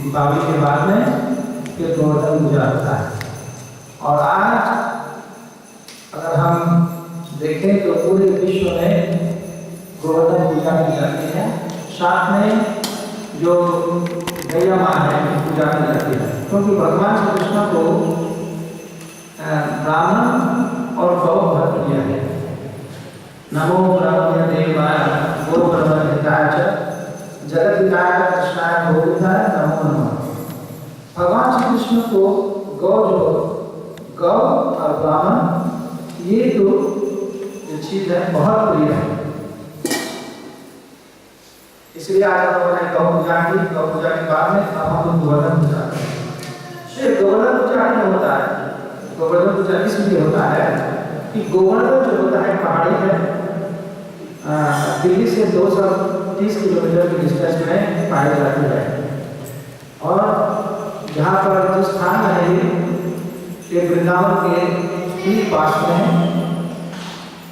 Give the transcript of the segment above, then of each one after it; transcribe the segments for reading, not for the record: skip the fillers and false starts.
दीपावली के बाद में फिर गोवर्धन पूजा होता है। और आज अगर हम देखें तो पूरे विश्व में गोवर्धन पूजा की जाती है। साथ में जो गैया माँ है उनकी पूजा की जाती है, क्योंकि भगवान श्री कृष्ण को ब्राह्मण और गौ बहुत प्रिय है। नमो ब्रह्मण्य देवाय गो ब्रह्मण्यताय च जगत हिताय कृष्णाय गोविंदाय नमो नमः। भगवान श्री कृष्ण को गौ और ब्राह्मण ये दो जो चीज है बहुत प्रिय है। इसलिए आज हम लोगों ने गौ पूजा की। गौ पूजा के बाद में अब हम लोग गोवर्धन पूजा करते हैं। सिर्फ गोवर्धन पूजा नहीं होता है। गोवर्धन पूजा इसलिए होता है कि गोवर्धन जो होता है पहाड़ी है, दिल्ली से 230 किलोमीटर की डिस्टेंस में पाई जाती है। और जहाँ पर जो स्थान है ये वृंदावन के ठीक पास में,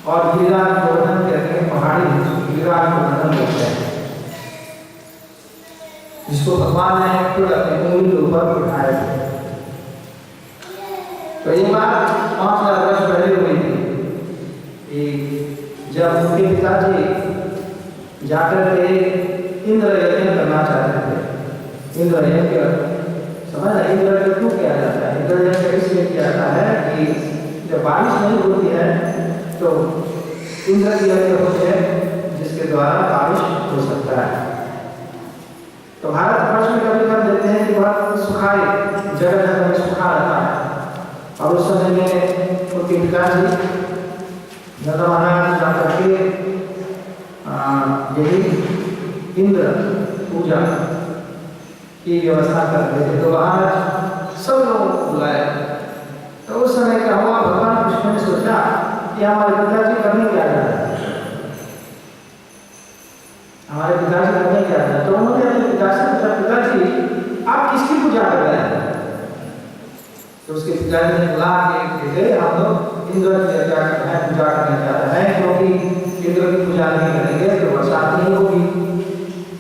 और गिरिराज गोवर्धन कहते हैं, पहाड़ी गिरिराज गोवर्धन कहते हैं, जिसको भगवान ने खुद अपनी उंगली के ऊपर उठाया है। तो ये बात 5000 वर्ष पहले हुई थी कि जब उनके पिताजी जाकर के इंद्र यज्ञ करना चाहते थे। इंद्र यज्ञ समझ रहे, इंद्र यज्ञ क्यों किया जाता है? इंद्र यज्ञ इसलिए किया जाता है कि जब बारिश नहीं होती है तो इंद्र की यज्ञ होते हैं जिसके द्वारा बारिश हो सकता है। तो भारत वर्ष में कभी कभी देखते हैं कि बहुत सुखाई जगह जगह में सुखा रहता है। और उस समय में उनके पिताजी नंद महाराज जाकर के यही इंद्र पूजा की व्यवस्था करते थे। तो आज सब लोगों को बुलाया। तो उस समय क्या हुआ, भगवान कृष्ण ने सोचा कि हमारे पिताजी करने क्या जा रहे हैं, हमारे पिताजी करने क्या था। तो उन्होंने अपने पिता से पूछा, पिताजी आप किसकी पूजा कर रहे हैं? तो उसके पिताजी ने बोला कि बेटे हम लोग इंद्र की पूजा करने जा रहे हैं, क्योंकि इंद्र की पूजा नहीं करेंगे तो बरसात नहीं होगी,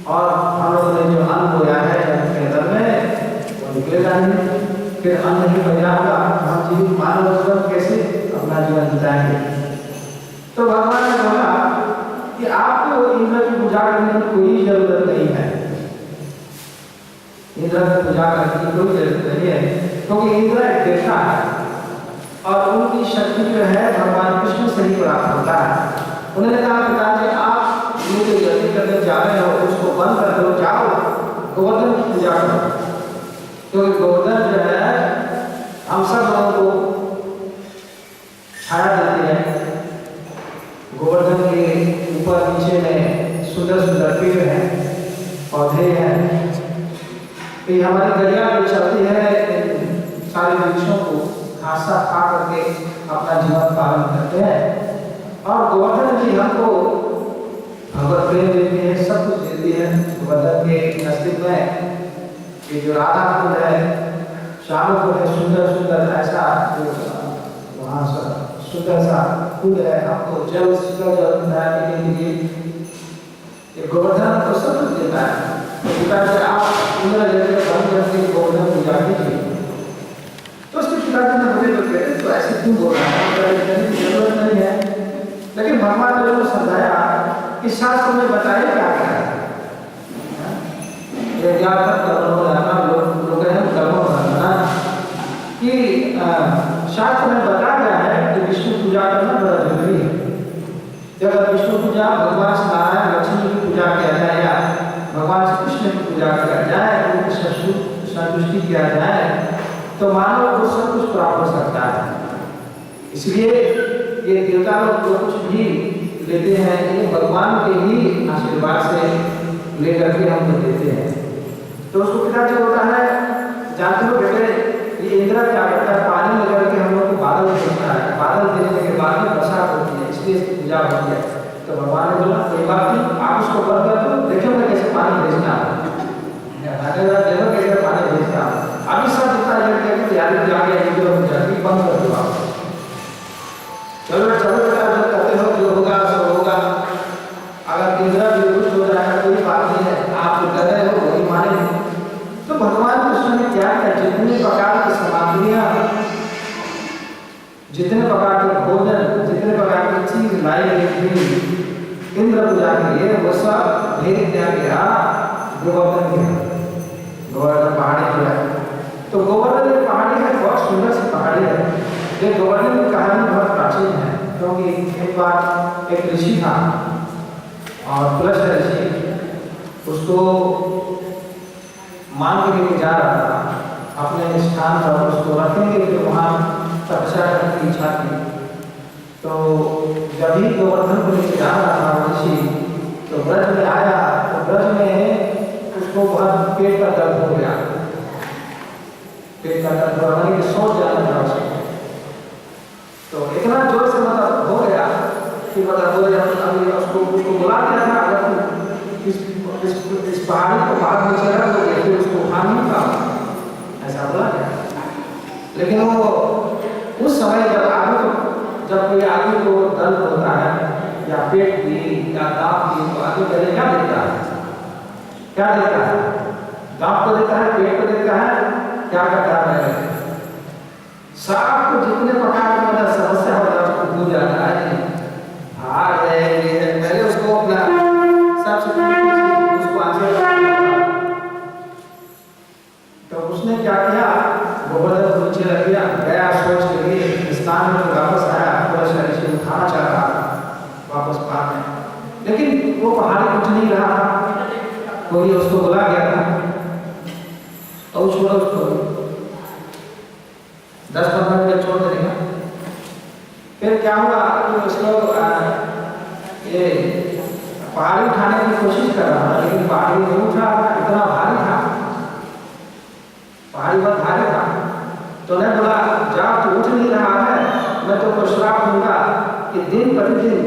और हम लोगों ने जो अन्न बोया है उनके अंदर में वो निकलेगा नहीं, फिर अन्न नहीं बचा होगा, हम जीवित मानव जीवन कैसे अपना जीवन बिताएंगे। तो भगवान ने बोला कि आपको इंद्र की पूजा करने की कोई जरूरत नहीं है। इंद्र की पूजा करने की कोई जरूरत नहीं है, क्योंकि इंद्र एक देवता है और उनकी शक्ति जो है भगवान कृष्ण से ही प्राप्त होता है। उन्होंने कहा पिताजी आप जो यज्ञ करने जा रहे हो उसको बंद कर दो, जाओ गोवर्धन की पूजा करो, क्योंकि गोवर्धन जो है हम सब लोगों को छाया देती है। गोवर्धन के ऊपर नीचे में सुंदर सुंदर पेड़ हैं, पौधे हैं। तो हमारी गैया जो चलती है सारे वृक्षों को घासा खा करके अपना जीवन पालन करते हैं। और गोवर्धन जी हमको भगवत प्रेम देती है, सब कुछ देती है। गोवर्धन के नजदीक में ये जो राधा कुंड है, श्याम कुंड है, सुंदर सुंदर ऐसा जो वहाँ सुंदर सा कुंड है, हमको जल शीतल जल बनाने के लिए ये गोवर्धन तो सब कुछ देता है। तो पिताजी आप इंद्र यज्ञ बंद करके गोवर्धन पूजा कीजिए। तो उसके पिताजी ने बोले तो कहते तो ऐसे क्यों बोल रहा है, जरूरत नहीं है। लेकिन भगवान ने उनको समझाया कि शास्त्र में बताया क्या है, ये ज्ञापक कर्मों रहना लोग हैं कर्मों रहना, कि शास्त्र में बताया गया है कि विष्णु पूजा करना बड़ा जरूरी है। जब विष्णु पूजा भगवान नारायण लक्ष्मी की पूजा किया जाए या भगवान श्री कृष्ण की पूजा किया जाए, उनकी संतुष्टि किया जाए, तो मानव को सब कुछ प्राप्त हो सकता है। इसलिए ये देवता लोग जो कुछ भी लेते हैं ये भगवान के ही आशीर्वाद से लेकर के हमको देते हैं। तो उसको पिताजी होता है, जानते हो बेटे ये इंद्र क्या करता है, पानी लेकर के हम लोग को बादल देता है, बादल देने के बाद में बरसात होती है, इसलिए इसकी पूजा होती है। तो भगवान ने बोला कोई बात नहीं, आप उसको बंद कर दो, देखोगे कैसे पानी भेजना है, देखो कैसे पानी भेजना है। अभी सब जितना यज्ञ की तैयारी जाके बंद कर दो आप, चलो चलो बेटा जो करते हो जो होगा सो होगा। अगर इंद्र भी कुछ हो जाएगा कोई बात नहीं है, आप जो कर रहे हो वही माने। तो भगवान इंद्र पूजा के लिए वो सब भेज दिया गया गोवर्धन के। गोवर्धन पहाड़ी जो है, तो गोवर्धन एक पहाड़ी है, बहुत सुंदर सी पहाड़ी है। ये गोवर्धन की कहानी बहुत प्राचीन है, क्योंकि एक बार एक ऋषि था और पुलस्त ऋषि उसको मान के लेके जा रहा था अपने स्थान पर, उसको रखेंगे फिर वहाँ तपस्या करने की इच्छा थी। तो जब ही गोवर्धन को लेके जा रहा था ऋषि, तो ब्रज में आया, तो ब्रज में उसको बहुत पेट का दर्द हो गया। पेट का दर्द हुआ, यानी कि सोच जाना था उसको। तो इतना जोर से मतलब हो गया कि मतलब बोले अभी उसको बुला दिया था, अगर इस पहाड़ी को बाद में चढ़ा तो फिर उसको उठा नहीं पाओ, ऐसा बोला गया। लेकिन वो उस समय जब कोई आदमी को दर्द होता है या पेट की या दांत की, तो आदमी पहले क्या देता है? क्या देता है? दांत को देता है, पेट को देता है, क्या करता है? सबको जितने प्रकार की मतलब समस्या होता है उसको भूल जाता है, भाग जाएंगे पहले उसको अपना सबसे उसको आंसर। तो उसने क्या किया, गोवर्धन को नीचे रख दिया, गया सोच के लिए स्थान में वापस आया, पूरा शरीर से उठाना चाह रहा वापस पार में, लेकिन वो पहाड़ी कुछ नहीं रहा, कोई उसको बुला गया था और छोड़ो उसको 10-15 मिनट छोड़ देगा। फिर क्या हुआ कि उसको ये पहाड़ी उठाने की कोशिश कर रहा था, लेकिन पहाड़ी नहीं उठ रहा था, इतना भारी था, पहाड़ी बहुत भारी था। तो ने बोला जब तू उठ नहीं रहा है मैं तुमको श्राप दूंगा कि दिन प्रतिदिन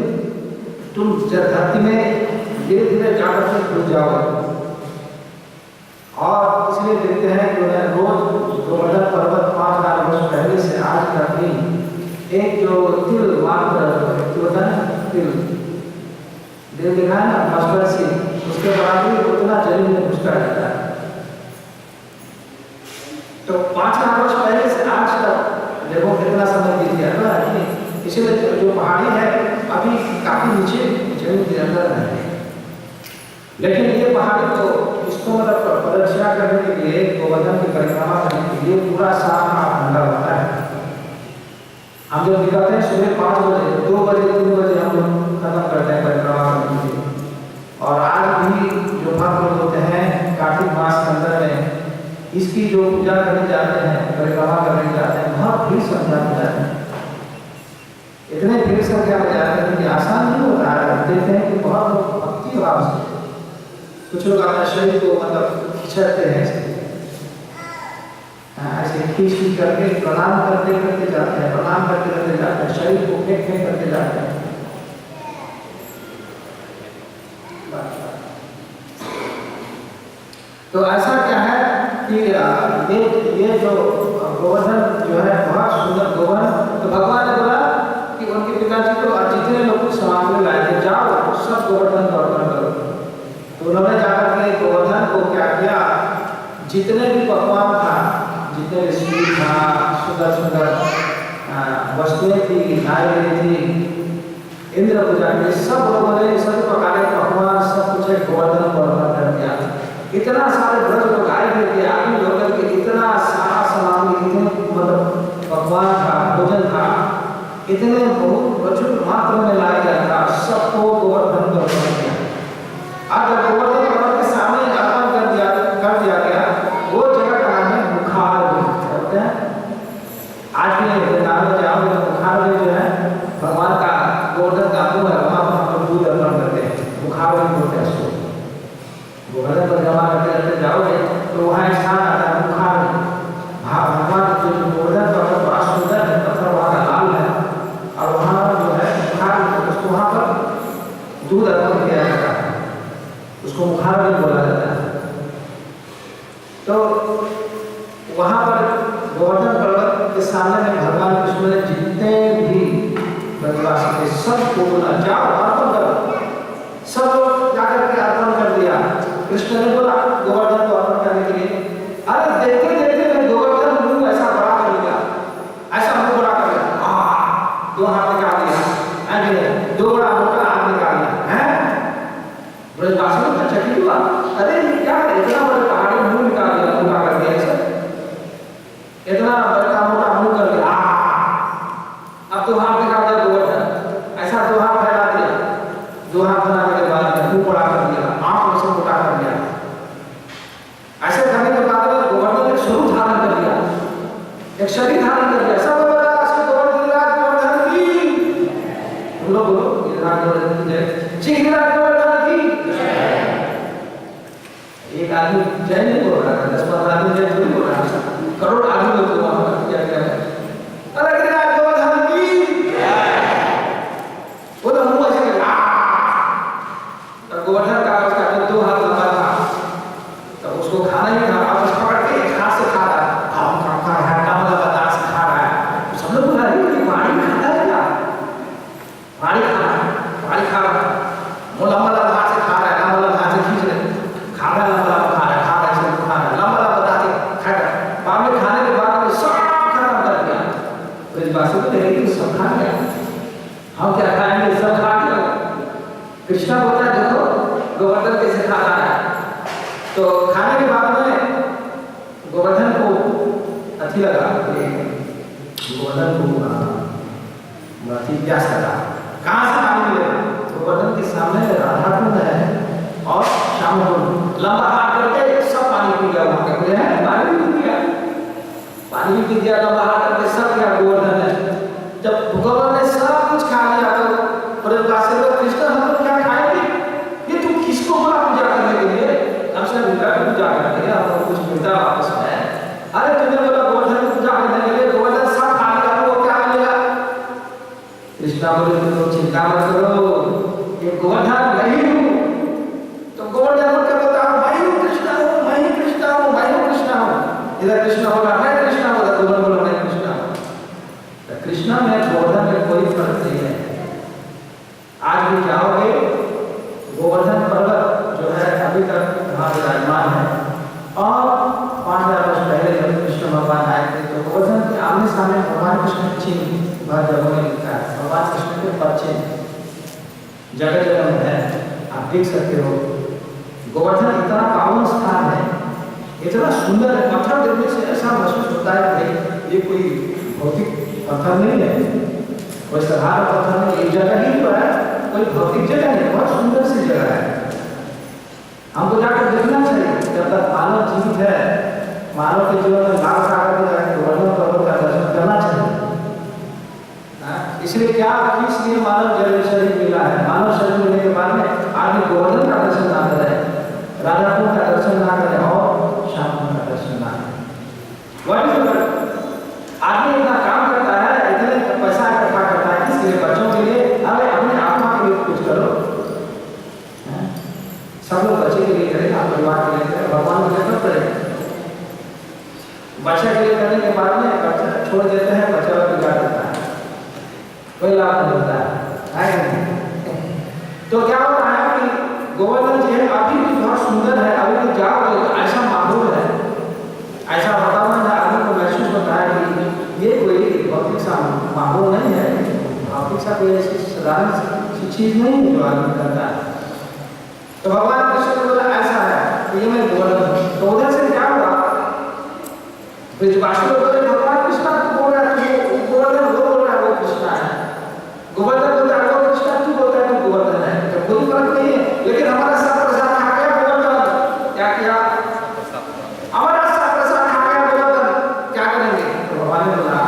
तुम धरती में धीरे धीरे जाकर के घुस जाओगे। और इसलिए देखते हैं कि उन्हें रोज गोवर्धन पर्वत 5000 वर्ष पहले से आज तक ही एक जो तिल मात्र होता है, तिल दिल दिखा है ना मस्टर से, उसके बाद उतना जमीन में घुसता रहता है। तो 5000 वर्ष पहले से आज तक देखो कितना समय बीत गया ना, इसीलिए जो पहाड़ी है अभी काफी नीचे जमीन के अंदर है। लेकिन ये पहाड़ी तो इसको मतलब प्रदक्षिणा करने के लिए, गोवर्धन की परिक्रमा करने के लिए पूरा 7-8 घंटा लगता है। हम जब निकलते हैं सुबह 5 बजे, 2 बजे 3 बजे हम लोग खत्म करते हैं परिक्रमा करने के लिए। और आज भी जो भक्त लोग होते हैं कार्तिक मास के अंदर में इसकी जो पूजा करने जाते हैं, परिक्रमा करने जाते हैं, बहुत भीड़ संख्या में जाते हैं, इतने भीड़ संख्या में जाते हैं कि आसान नहीं होता है। देखते हैं कि बहुत लोग भक्ति भाव से, कुछ लोग अपने शरीर को मतलब खिंचाते हैं ऐसे खींच करके प्रणाम करते करते जाते हैं, प्रणाम करते करते जाते हैं, शरीर को फेंक फेंक करते जाते हैं। तो ऐसा क्या है कि ये जो गोवर्धन जो है बहुत सुंदर गोवर्धन, तो भगवान ने बोला कि उनके पिताजी को जितने लोग सामग्री लाए थे जाओ सब गोवर्धन को अर्पण करो। तो उन्होंने जाकर के गोवर्धन को क्या किया, जितने भी पकवान था, जितने भी स्वीट था, सुंदर सुंदर वस्तुएं थी, नारियल थी, इंद्र पूजा के सब लोगों ने सब प्रकार के पकवान सब कुछ गोवर्धन को अर्पण कर दिया। इतना सारे ब्रज लोग आए थे कि आदमी लोगों के इतना सारा सामान, इतने मतलब पकवान था, भोजन था, इतने बहुत प्रचुर मात्रा में लाया गया था, सबको गोवर्धन को अर्पण किया। आज गोवर्धन पर्वत के सामने अर्पण कर दिया गया, वो जगह का नाम है मुखारबिंद। बोलते हैं आज भी वृंदावन में जाओगे तो मुखारबिंद जो है भगवान का गोवर्धन का मुंह है, वहाँ पर हम लोग दूध अर्पण करते हैं, मुखारबिंद बोलते हैं उसको। गोवर्धन पर जमा करते करते जाओगे तो वहाँ स्थान आता है मुखारबिंद। भगवान जो गोवर्धन पर्वत बड़ा सुंदर है, पत्थर वहाँ का लाल है, और वहाँ जो है मुखारबिंद, उसको वहाँ पर दूध अर्पण किया जाता है, उसको मुखारबिंद बोला जाता है। तो वहाँ पर गोवर्धन पर्वत के सामने में भगवान कृष्ण ने जितने भी ब्रजवासी थे सबको बोला जाओ अर्पण करो। सब लोग जाकर के अर्पण कर दिया। कृष्ण ने बोला गोवर्धन को अर्पण करने के लिए, अरे देखते देखते मैं गोवर्धन मुंह ऐसा बड़ा कर लिया, ऐसा मुंह बड़ा कर लिया, 2 हाथ निकाल दिया, दो बड़ा मोटा हाथ निकाल दो हाथ बनाने के बाद में मुंह बड़ा कर दिया, आंख से मोटा कर दिया। ऐसे करने के बाद में गोवर्धन एक स्वरूप धारण कर दिया, एक शरीर धारण कर दिया। सब बोला श्री गोवर्धन की, बोलो बोलो गोवर्धन की जय, श्री गोवर्धन की। एक आदमी जय नहीं बोल रहा था, 10-15 आदमी जय नहीं बोल रहा था, करोड़ आदमी लोग वहां पर जय कर रहे हैं। अरे गोवर्धन की वो तो मुंह ऐसे गोवर्धन का उसका जो 2 हाथ लंबा था, तो उसको खाना ही था, अब उसको पकड़ के एक हाथ से खा रहा है, हम खा रहा है, नाम लगा दांत से खा रहा है। सब लोग बोला ये पानी खाता है क्या? पानी खा रहा है, पानी खा रहा है, वो लंबा लंबा हाथ से खा रहा है, लंबा लंबा हाथ से खींच रहे, खा रहा है, लंबा लंबा खा रहा है, खा रहा है, सब खा रहा है, लंबा लंबा दांत से खा रहा है। बाद में खाने के बाद में सब खत्म कर दिया। तो इस बात से तो देखिए कि सब खा गया, हम क्या खाएंगे, सब खा गया। कृष्णा बोलता है देखो गोवर्धन कैसे खा रहा है। तो खाने के बाद में गोवर्धन को अच्छी लगा, गोवर्धन को अति प्यास लगा, कहाँ से पानी मिलेगा? गोवर्धन के सामने राधा कुंड है और श्याम कुंड, लंबा हाथ करके सब पानी पी गया, वहां का बोले है पानी भी पी गया, पानी भी पी गया, लंबा हाथ करके सब गया गोवर्धन ने। जब गोवर्धन ने सब कुछ खा लिया तो कृष्ण हम लोग क्या खाएंगे? ये तुम किसको बोला पूजा करने के लिए? हमसे पूजा करते हैं, हमको कुछ मिलता वापस में। अरे तुमने बोला गोवर्धन को पूजा करने के लिए, गोवर्धन सब खा लिया, वो क्या मिलेगा? कृष्णा बोले तुम चिंता मत करो, ये गोवर्धन नहीं हूँ। तो गोवर्धन बोल के बोलता हूँ मैं हूँ कृष्णा हूँ, मैं ही कृष्णा हूँ, मैं हूँ कृष्णा हूँ। इधर कृष्णा बोला मैं कृष्णा हूँ, गोवर्धन बोला मैं कृष्णा हूँ। कृष्णा में गोवर्धन में कोई फर्क नहीं है। आज भी जाओगे गोवर्धन पर्वत जो है अभी तक वहाँ विराजमान है, और 5000 वर्ष पहले जब कृष्ण भगवान आए थे तो गोवर्धन के आमने सामने भगवान कृष्ण की चिन्ह बहुत जगहों में लिखा है, भगवान कृष्ण के पर्चे जगह जगह में है, आप देख सकते हो। गोवर्धन इतना पावन स्थान है, इतना सुंदर है, पत्थर देखने से ऐसा महसूस होता है कि ये कोई भौतिक पत्थर नहीं है, कोई साधारण पत्थर नहीं, एक जगह ही तो है, कोई भौतिक जगह नहीं, बहुत सुंदर सी जगह है। हमको जाकर देखना चाहिए, जब तक मानव जीवित है, मानव के जीवन में लाभ सागर के जाकर गोवर्धन पर्वत का दर्शन करना चाहिए। इसलिए क्या इसलिए मानव जन्म शरीर मिला है, मानव शरीर मिलने के बाद में आदमी गोवर्धन का दर्शन ना करे, राधा कुंड का दर्शन ना करे और श्याम कुंड का दर्शन ना करे। वही आदमी इतना काम करता है, इतने पैसा इकट्ठा करता है, किसके लिए? बच्चों के लिए। अरे अपने आत्मा के लिए कुछ करो। सब लोग बच्चे के लिए करें, आप परिवार के लिए करें, भगवान के लिए कब करें? बच्चे के लिए करने के बाद में बच्चा छोड़ देते हैं, बच्चा बिगाड़ देता है, कोई लाभ नहीं होता है। तो क्या होता है कि गोवर्धन जी है अभी भी बहुत सुंदर है, अभी भी जाओ ऐसा माहौल है, ऐसा वातावरण है, आदमी को महसूस होता है कि ये कोई भौतिक सा माहौल नहीं है, भौतिक सा कोई ऐसी साधारण सी चीज नहीं है जो आदमी करता है। तो भगवान कृष्ण ने बोला ऐसा है तो ये मैं गोवर्धन। तो उधर से क्या हुआ, ब्रजवासी बोले भगवान कृष्ण बोल रहा है तू गोवर्धन, वो बोल रहा है वो कृष्ण है। गोवर्धन बोलता है वो कृष्ण, तू बोलता है तू गोवर्धन है, तो कोई फर्क नहीं है। लेकिन हमारा सब प्रसाद खा गया गोवर्धन, क्या किया? हमारा सब प्रसाद खा गया गोवर्धन, क्या करेंगे? तो भगवान ने बोला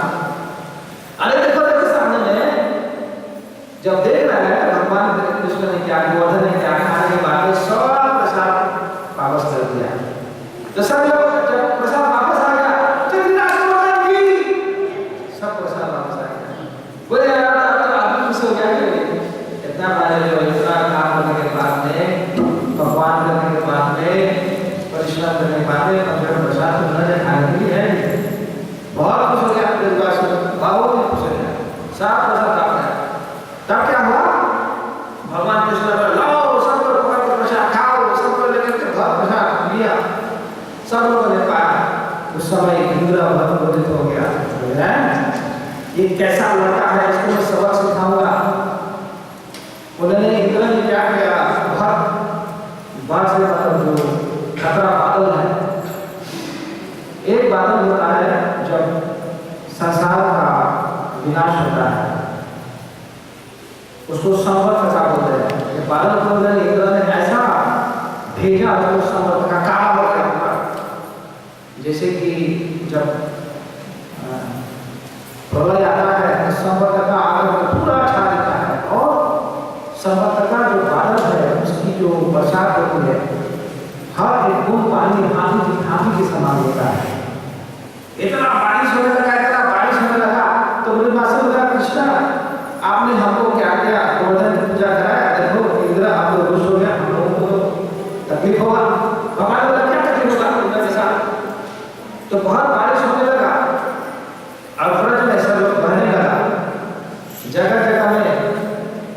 अरे देखो देखो सामने में, जब देख रहा है भगवान कृष्ण ने क्या, गोवर्धन ने क्या, खाने के बाद सब प्रसाद वापस कर दिया। तो सब लोग जब प्रसाद वापस आ गया, सब प्रसाद वापस आ गया। बोले यार आदमी खुश हो गया कि इतना बड़े जो इतना काम करने के बाद में, भगवान करने के बाद में, परिश्रम करने के बाद में पंचम प्रसाद तो न खाने के लिए है, बहुत खुश हो गया, बहुत खुश हो गया, सब प्रसाद आ गया। तब क्या हुआ? भगवान कृष्ण ने लाओ सबको पकड़ प्रसाद खाओ, सबको लेकर के बहुत प्रसाद लिया, सब लोगों ने पाया। उस समय इंद्र बहुत क्रोधित हो गया, ये कैसा लड़का है, इसको मैं सबक सिखाऊंगा। उन्होंने इंद्र ने क्या किया, बहुत बात से मतलब जो खतरा बादल है, एक बादल होता है जब संसार का विनाश होता है, उसको संवत का बोलते हैं। जब बादल को इंद्र ने ऐसा भेजा तो समर्थ का काला हो गया पूरा, जैसे कि जब प्रलय आता है तो समर्थ का आग पूरा छा देता है और समर्थ का जो बादल है उसकी जो बरसात होती है हर एक बूंद पानी हाथी के समान होता है। इतना बारिश होने लगा तो बोले मासे बोला कृष्णा आपने हमको क्या किया, गोवर्धन पूजा कराया, देखो इंद्र आप लोग खुश हो गया, हम लोगों को तकलीफ होगा। भगवान बोला क्या तकलीफ होगा इंद्र के साथ। तो बहुत बारिश होने लगा और ब्रज में सब लोग बहने लगा, जगह जगह में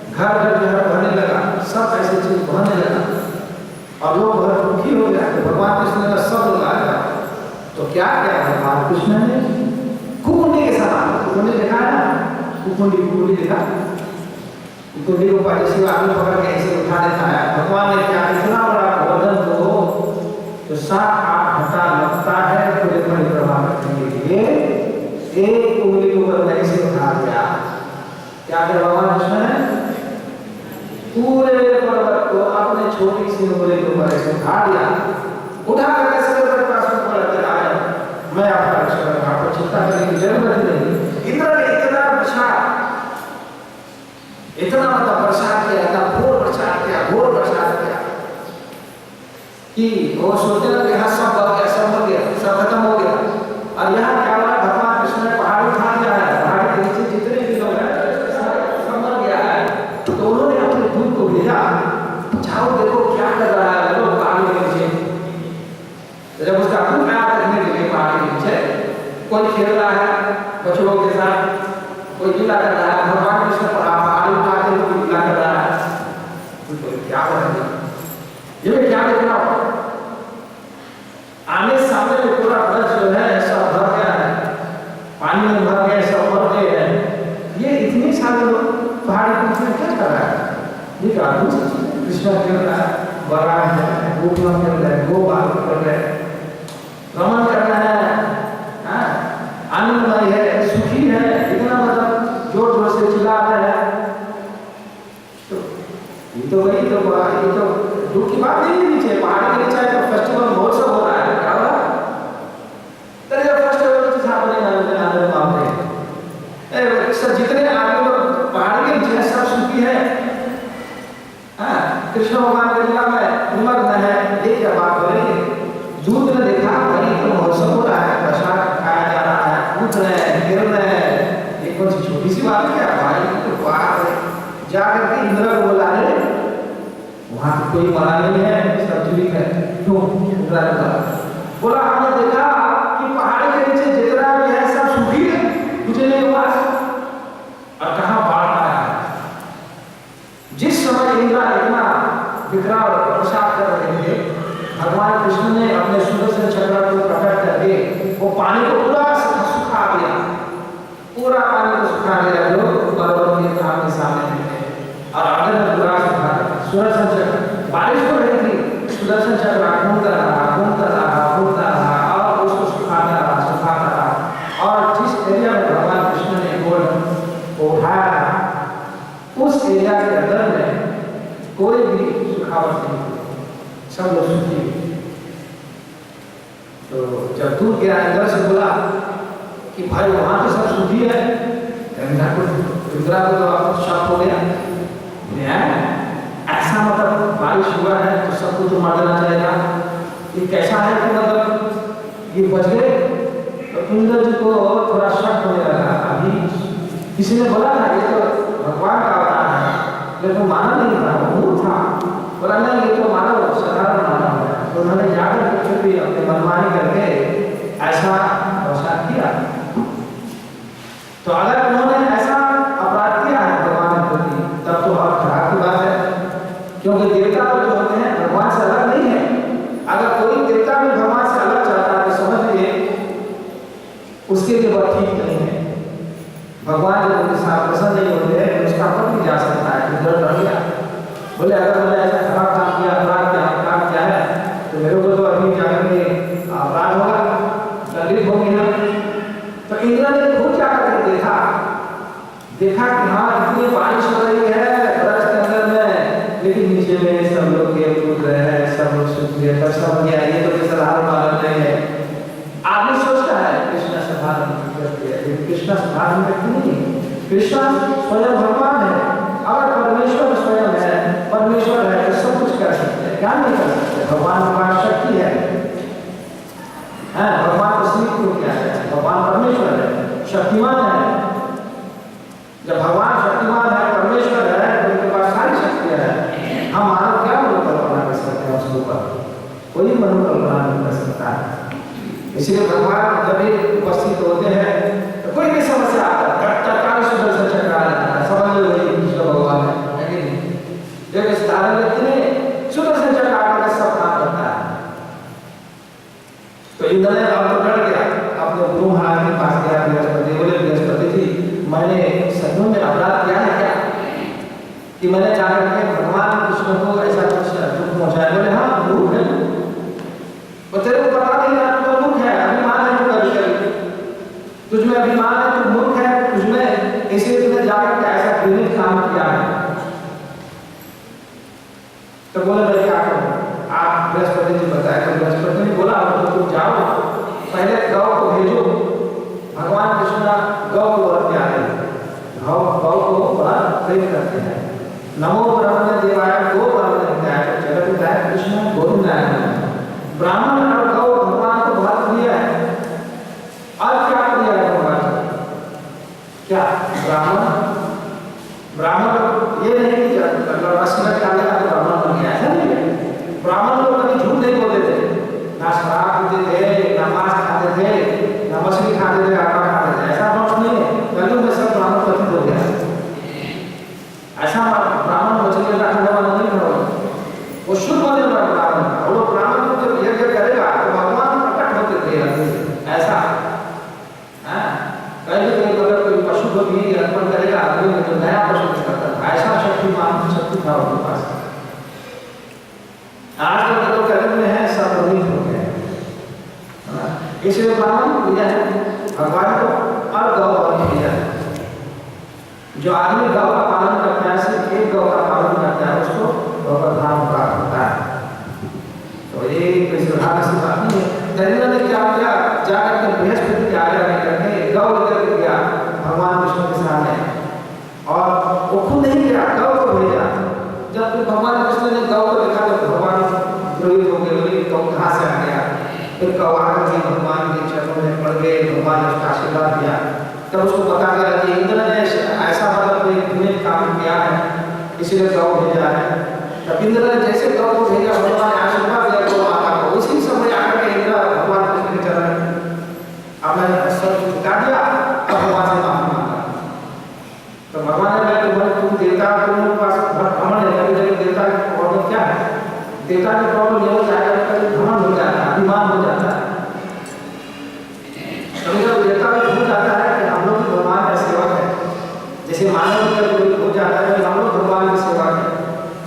घर घर जो है बहने लगा, सब ऐसे चीज बहने लगा और लोग बहुत दुखी हो गया। तो भगवान कृष्ण ने सब लोग आया तो क्या किया भगवान कृष्ण ने कुकुंडी के समान, कुकुंडी देखा है ना, कुकुंडी देखा, कुकुंडी को जैसे आदमी पकड़ के ऐसे उठा देता है। भगवान ने क्या इतना बड़ा गोवर्धन को जो 7-8 घंटा लगता है पूरे परिक्रमा करने के लिए एक उंगली को ऊपर नहीं से उठा दिया। क्या किया भगवान कृष्ण ने पूरे पर्वत को अपने छोटी सी उंगली के ऊपर ऐसे उठा दिया, उठा करके सर पर पास में पलट आया, मैं आपका रक्षा करूंगा, आपको चिंता करने की जरूरत नहीं। इंद्र ने इतना मतलब प्रसाद किया, इतना घोर प्रसाद किया कि वो सोचने लगे हाँ सब बन गया, सब खत्म हो गया। और यहाँ क्या हुआ, भगवान कृष्ण ने पहाड़ उठा दिया है, पहाड़ के नीचे जितने भी लोग हैं सब बन गया है। तो उन्होंने अपने दूत को भेजा, जाओ देखो क्या कर रहा है लोग पहाड़ के नीचे। जब उसका दूत आया देखने के लिए पहाड़ के नीचे कोई खेल रहा है बच्चों के साथ, कोई गीला कर रहा है, भगवान कृष्ण पहाड़ उठा के गीला कर रहा है, क्या हो रहा है ये मैं क्या देख रहा हूँ। आने सामने में पूरा ब्रज जो है सब भर गया है, पानी में भर गया, सब भर गए हैं। ये इतने सारे लोग पहाड़ी बीच में क्या कर रहा है, ये क्या कृष्ण खेल रहा है, बलराम खेल रहा है, गोपियां खेल रहे हैं, गोपाल खेल रहे हैं, रमन कर रहे हैं, आनंदमय है, सुखी है, इतना मतलब जोर जोर से चिल्ला रहे हैं। तो ये तो दुख की बात नहीं है। नीचे पहाड़ के नीचे तो फेस्टिवल महोत्सव हो रहा है, क्या हो रहा है, तेरे जब फेस्टिवल के साथ आनंद मानते सब जितने आदमी लोग पहाड़ के नीचे सब सुखी है। कृष्ण भगवान के लीला में निमग्न है, ये क्या बात हो रही है। दूत ने देखा भाई तो महोत्सव हो रहा है, प्रसाद खाया जा रहा है, कूद रहे हैं, खेल रहे हैं, एक कौन सी छोटी सी बात है क्या भाई, तो बात है। जाकर के इंद्र को बुला ले, वहां तो कोई मरा नहीं है, सब जीवित है। क्यों इंद्र ने बोला हमने देखा कि पहाड़ के नीचे जितना भी है सब सुखी है, कुछ नहीं हुआ। और कहां बाढ़ आया है। जिस समय इंद्र इतना विकराल प्रसाद कर रहे थे, भगवान कृष्ण ने अपने सुदर्शन चक्र को प्रकट करके वो पानी को पूरा सुखा दिया, पूरा पानी को सुखा दिया जो पर्वत के सामने थे। और अगर पूरा सुखा सुदर्शन चक्र बारिश हो रही थी, सुदर्शन चक्र घूमता रहा और उसको सुखाता रहा। और जिस एरिया में भगवान कृष्ण ने गोल्ड को उठाया उस एरिया के अंदर में कोई भी सुखावट नहीं थी, सब लोग सुखी। तो जब दूर गया इंद्र से बोला कि भाई वहां तो सब सुखी है, इंद्रा को तो शक हो गया, ऐसा मतलब बारिश हुआ है तो सबको तो मार देना चाहेगा, ये कैसा है कि मतलब ये बच गए। तो इंद्र जी को थोड़ा शक होने लगा। अभी किसी ने बोला था ये तो भगवान का अवतार है, लेकिन माना नहीं था, वो था, बोला नहीं ये तो मानव साधारण मानव है। तो उन्होंने जाकर फिर भी अपने मनमानी करके ऐसा प्रसाद किया। तो अगर उन्होंने ऐसा अपराध किया है भगवान के प्रति तब तो बहुत खराब की बात है, क्योंकि देवता जो होते हैं भगवान से अलग नहीं है। अगर कोई देवता भी भगवान से अलग चाहता है तो समझ लीजिए उसके लिए बहुत ठीक नहीं है। भगवान जब उनके साथ प्रसन्न नहीं होते हैं उसका पद भी जा सकता है। इधर रह गया बोले अगर मैंने ऐसा खराब काम किया, काम किया है तो मेरे को तो अभी जाकर के अपराध होगा, दंडित होंगे हम। तो इंद्र ने खुद जाकर के देखा कि हाँ इतनी बारिश हो रही है ब्रज के अंदर में, लेकिन चीजें में सब लोग ये पूछ रहे हैं, सब लोग शुक्रिया कर सब गया, ये तो साधारण बात नहीं है। आदमी सोचता है कृष्णा साधारण व्यक्ति है, लेकिन कृष्णा साधारण व्यक्ति नहीं। कृष्णा स्वयं भगवान है। अगर परमेश्वर स्वयं है, परमेश्वर है तो सब कुछ कर सकते हैं, क्या नहीं कर सकते। भगवान के पास शक्ति है, भगवान को सीख को क्या है, भगवान परमेश्वर है, शक्तिमान है। जब भगवान शक्तिमान है, परमेश्वर है, तो उनके पास सारी शक्तियां है। हम मानव क्या मनोकल्पना कर सकते हैं उसके ऊपर, कोई मनोकल्पना नहीं कर सकता है। इसलिए भगवान जब भी उपस्थित होते हैं तो कोई भी समस्या तत्काल सुदर्शन चक्र आ जाता है, समझ लो ये कृष्ण भगवान है कि नहीं। जब इस साधारण व्यक्ति ने सुदर्शन चक्र आकर सब काम करता है, तो इंद्र ने अब तो डर गया, अपने गुरु महाराज के पास गया। बृहस्पति बोले, बृहस्पति जी मैंने सचमुच में अपराध किया है क्या कि मैंने जाकर के भगवान कृष्ण को ऐसा कुछ दुख पहुंचाया। बोले हाँ मूर्ख है, वो तेरे को पता नहीं है, तू तो मूर्ख है, अभिमान है, तू कभी कभी तुझमें अभिमान है, तू मूर्ख है, तुझमें इसलिए तूने जाकर के ऐसा घृणित काम किया है। तो बोले मैं क्या करूं, आप बृहस्पति जी बताए। तो बृहस्पति ने बोला तो तुम जाओ, पहले गौ को भेजो, भगवान कृष्ण गौ को वर प्यारे, गौ को बड़ा प्रेम करते हैं। नमो ब्रह्मणे देवाय गो ब्रह्मणे जगत हिताय कृष्ण गोविंदाय। ब्राह्मण और गौ भगवान को बहुत प्रिय है। और क्या प्रिय है भगवान, क्या ब्राह्मण ये नहीं कि रसना खाने का ब्राह्मण बन गया, ऐसा नहीं है। ब्राह्मण लोग कभी झूठ नहीं बोलते थे, ना शराब पीते थे, ना मांस खाते थे, ना मछली खाते थे, आटा खाते थे, ऐसा दोष नहीं है। कलयुग में सब ब्राह्मण पतित हो गया, ऐसा ब्राह्मण मछली का खाने वाला नहीं होगा, वो शुद्ध होने वाला ब्राह्मण। और वो ब्राह्मण को जब यज्ञ करेगा तो भगवान प्रकट होते थे, ऐसा कहीं अगर कोई पशु को भी अर्पण करेगा आदमी में तो नया पशु करता था, ऐसा शक्तिमान शक्ति था उनके पास। आज के जो कलयुग में है सब रोहित हो गए, इसलिए ब्राह्मण को पूजा है भगवान को और गौ को पूजा है। जो आदमी गौ का पालन करता है, सिर्फ एक गौ का पालन करता है, उसको गौ का धाम प्राप्त होता है। तो ये कोई साधारण सी बात नहीं है। दरिद्र ने क्या किया, जाकर के बृहस्पति के आज्ञा में करके गौ लेकर के गया भगवान विष्णु के सामने, और वो खुद नहीं गया, गौ को भेजा। जब फिर भगवान कृष्ण ने गौ को देखा तो भगवान द्रोहित हो गए, गौ कहाँ से आ गया। फिर गौ आकर के भगवान के चरणों में पड़ गए, भगवान ने उसका आशीर्वाद दिया। तब उसको पता चला कि इंद्र ने ऐसा मतलब कोई घृणित काम किया है, इसीलिए गौ भेजा है। तब इंद्र ने जैसे गौ को भेजा, भगवान ने आशीर्वाद दिया गौ माता को। उसी समय आकर के इंद्र भगवान कृष्ण के चरण में अपना सब झुका दिया और भगवान से माफी मांगा। तो भगवान ने कहा तुम देवता, तुम्हारे पास भ्रमण है, कभी कभी देवता की प्रॉब्लम क्या है, देवता की प्रॉब्लम ये होता है कभी भ्रमण हो जाता है, अभिमान हो जाता है। कभी कभी देवता भी भूल जाता है कि हम लोग भगवान का सेवक है, जैसे मानव का कोई भूल जाता है कि हम लोग भगवान की सेवा है।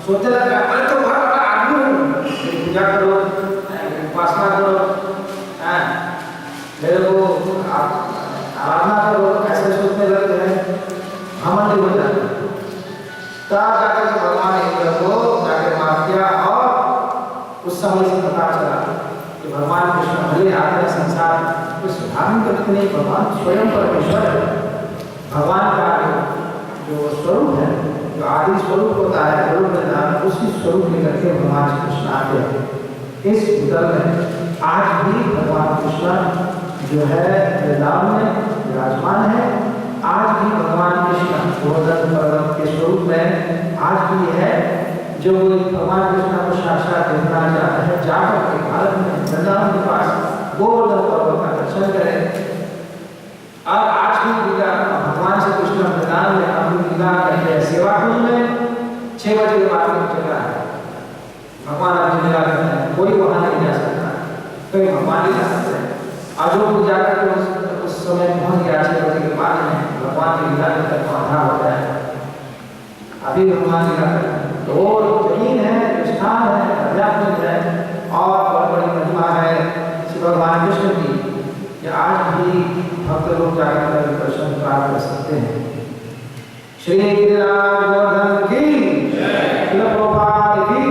सोचने लगता है अरे तो बहुत बड़ा आदमी हूँ, पूजा करो, उपासना करो, मेरे को आराधना करो, ऐसे सोचने लगते हैं, घमंड हो जाते हैं। तब जाकर के भगवान इंद्र को जाकर माफ किया, और उस समय से पता चला कि भगवान कृष्ण भले आकर संसार को सुधारने करते नहीं, भगवान स्वयं परमेश्वर है। भगवान का जो स्वरूप है, जो आदि स्वरूप होता है स्वरूप, उसी स्वरूप लेकर के भगवान कृष्ण आते हैं इस भूतल में। आज भी भगवान कृष्ण जो है वृंदावन में विराजमान है। आज भी भगवान कृष्ण गोवर्धन पर्वत के स्वरूप में आज भी है। जो भगवान कृष्ण को साक्षात देखना चाहता है, जाकर के भारत में वृंदावन के पास गोवर्धन पर्वत का दर्शन करें। और आज भी भगवान से कृष्ण वृंदावन में अपनी लीला करते हैं। सेवा कुंज में 6 बजे के बाद में चल रहा है, भगवान अपनी लीला करते हैं, कोई वहां नहीं जा सकता, कोई भगवान नहीं जा सकते। और जो जाकर के उस समय पहुंच गया 6 बजे के बाद में, भगवान की लीला तक आधा हो जाए, अभी भगवान लीला करते हैं। तो वो जमीन है, स्थान है, अध्यात्म है, और बहुत बड़ी महिमा है श्री भगवान कृष्ण की, कि आज भी भक्त लोग जाकर दर्शन प्राप्त कर सकते हैं। श्री गिरिराज गोवर्धन की, श्रील प्रभुपाद की।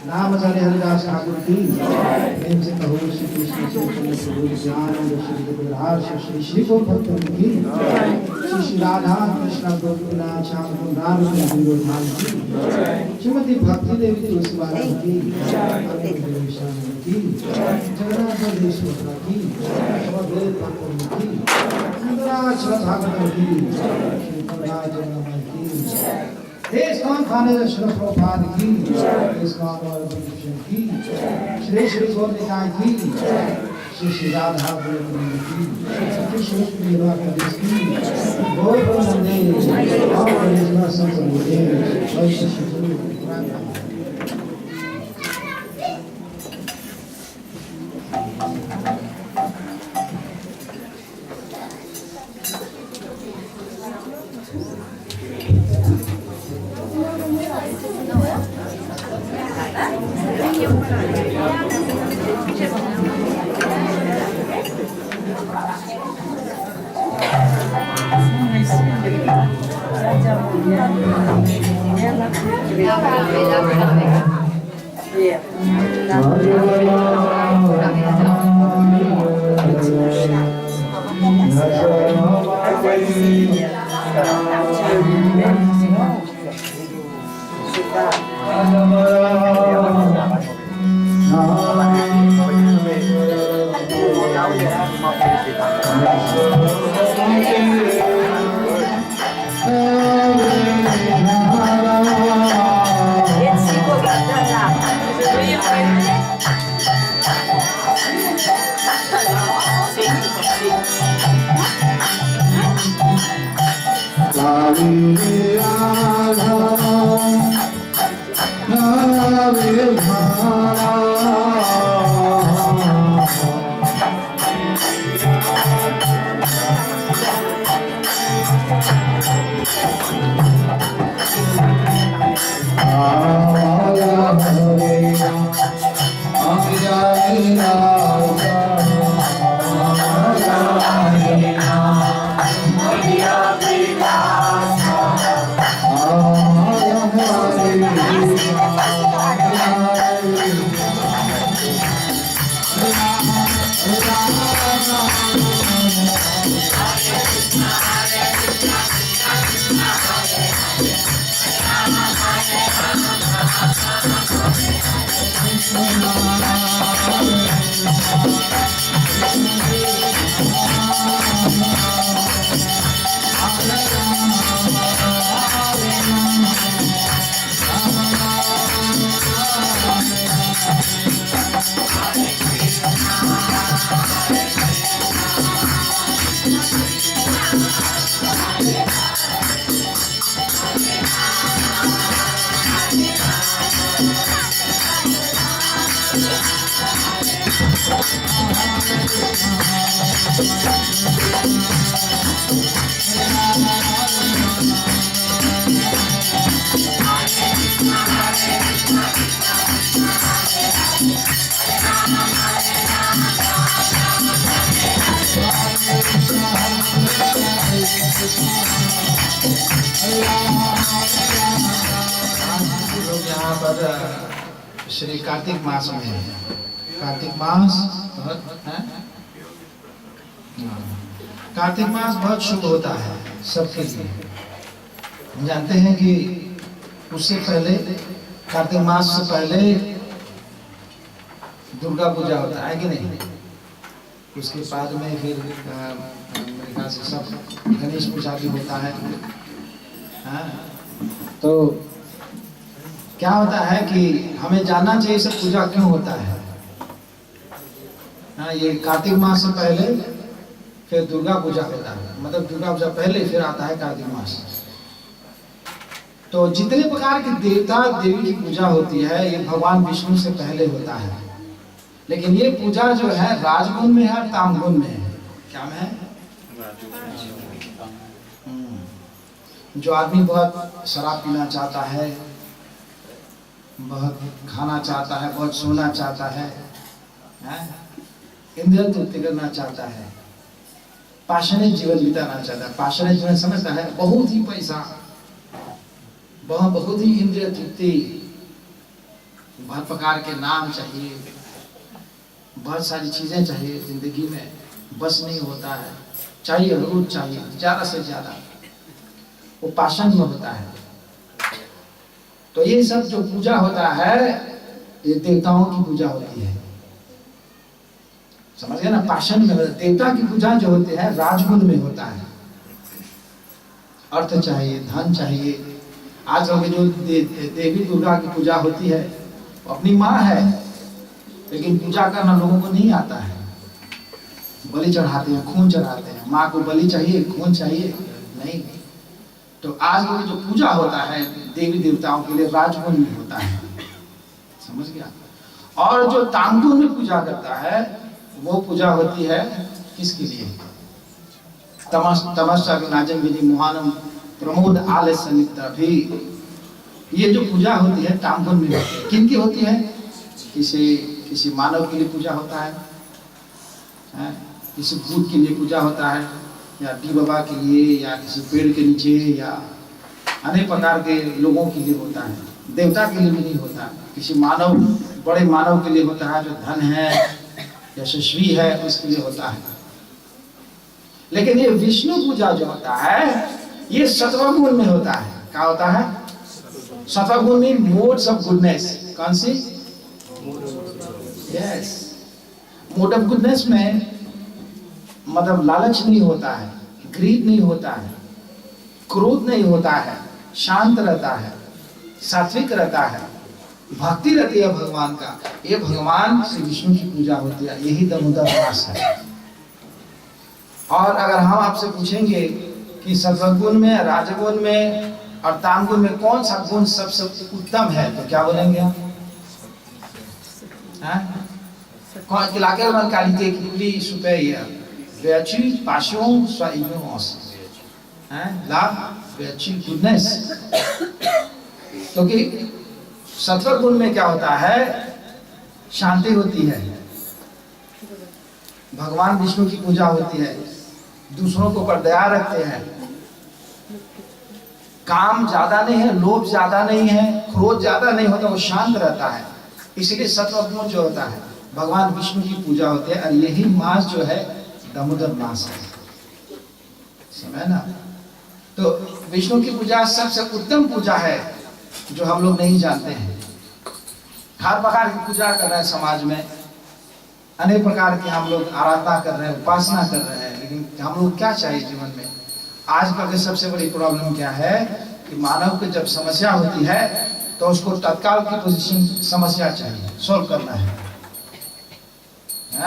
नाम चले हरिदास ठाकुर की प्रेम से कहो श्री कृष्ण ज्ञान श्री श्री को भक्तों की श्री श्री राधा कृष्ण गोकुला श्याम राम की श्रीमती भक्ति देवी तुलसीवाला की जगन्नाथ देशवर की की इंद्राचल ठाकुर की देश कौन खाने श्री प्रभुपाद की देश कौन और की श्री श्री गोपिकाएं की श्री श्री राधा गोविंद की श्री श्री लीला देश की गौर नंदे और कृष्ण संतोषे और श्री श्री श्री कार्तिक मास में है। कार्तिक मास बहुत है, कार्तिक मास बहुत शुभ होता है सबके लिए। हम जानते हैं कि उससे पहले, कार्तिक मास से पहले दुर्गा पूजा होता है कि नहीं, उसके बाद में फिर मेरे ख्याल से सब गणेश पूजा भी होता है। हाँ, तो क्या होता है कि हमें जानना चाहिए सब पूजा क्यों होता है। हाँ, ये कार्तिक मास से पहले फिर दुर्गा पूजा होता है, मतलब दुर्गा पूजा पहले फिर आता है कार्तिक मास। तो जितने प्रकार के देवता देवी की पूजा होती है ये भगवान विष्णु से पहले होता है, लेकिन ये पूजा जो है राजगुण में है, तामगुण में है। क्या में है? जो आदमी बहुत शराब पीना चाहता है, बहुत खाना चाहता है, बहुत सोना चाहता है, इंद्रिय तृप्ति करना चाहता है, पाषाणिक जीवन बिताना चाहता है। पाषाणिक जीवन समझता है बहुत ही पैसा, बहुत ही इंद्रिय तृप्ति, बहुत प्रकार के नाम चाहिए, बहुत सारी चीजें चाहिए जिंदगी में, बस नहीं होता है, चाहिए रोज चाहिए ज्यादा से ज्यादा, वो पाषाण में होता है। तो ये सब जो पूजा होता है ये देवताओं की पूजा होती है, समझ गए ना। पाषाण में देवता की पूजा जो होती है राजगुण में होता है, अर्थ चाहिए, धन चाहिए। आज लोग जो देवी दुर्गा की पूजा होती है अपनी माँ है, लेकिन पूजा करना लोगों को नहीं आता है। बलि चढ़ाते हैं, खून चढ़ाते हैं, माँ को बलि चाहिए, खून चाहिए नहीं। तो आज लोग जो पूजा होता है देवी देवताओं के लिए राजगुण में होता है, समझ गया। और जो तामगुण में पूजा करता है वो पूजा होती है किसके लिए? तमस्सा नाजम विधि मोहानम प्रमोद आलय सनिता भी। ये जो पूजा होती है तामगुण में होती है। किन की होती है? किसी मानव के लिए पूजा होता है, किसी भूत के लिए पूजा होता है, या डी बाबा के लिए, या किसी पेड़ के नीचे, या अनेक प्रकार के लोगों के लिए होता है। देवता के लिए भी नहीं होता, किसी मानव, बड़े मानव के लिए होता है, जो धन है, यशस्वी है, उसके लिए होता है। लेकिन ये विष्णु पूजा जो होता है ये सत्वगुण में होता है। क्या होता है? सत्वगुण में मोड्स ऑफ गुडनेस। कौन सी? यस, मोड ऑफ गुडनेस में मतलब लालच नहीं होता है, ग्रीड नहीं होता है, क्रोध नहीं होता है, शांत रहता है, सात्विक रहता है, भक्ति रहती है भगवान का। ये भगवान श्री विष्णु की पूजा होती है, यही दामोदर मास है। और अगर हम आपसे पूछेंगे कि सत्वगुण में, राजगुण में और तामगुण में कौन सा गुण सबसे उत्तम है, तो क्या बोलेंगे आप? Laquelle bonne qualité qui lui supérieure. Vertu, passion, soit ignorance. La vertu, goodness. क्योंकि सत्व गुण में क्या होता है? शांति होती है, भगवान विष्णु की पूजा होती है, दूसरों को पर दया रखते हैं, काम ज्यादा नहीं है, लोभ ज्यादा नहीं है, क्रोध ज्यादा नहीं होता, वो शांत रहता है। इसलिए सत्व गुण जो होता है भगवान विष्णु की पूजा होती है। और यही मास जो है दामोदर मास है, समझ ना। तो विष्णु की पूजा सबसे उत्तम पूजा है जो हम लोग नहीं जानते हैं। हर प्रकार की पूजा कर रहे हैं समाज में, अनेक प्रकार की हम लोग आराधना कर रहे हैं, उपासना कर रहे हैं, लेकिन हम लोग क्या चाहिए जीवन में? आज का सबसे बड़ी प्रॉब्लम क्या है कि मानव को जब समस्या होती है तो उसको तत्काल की पोजीशन समस्या चाहिए, सॉल्व करना है।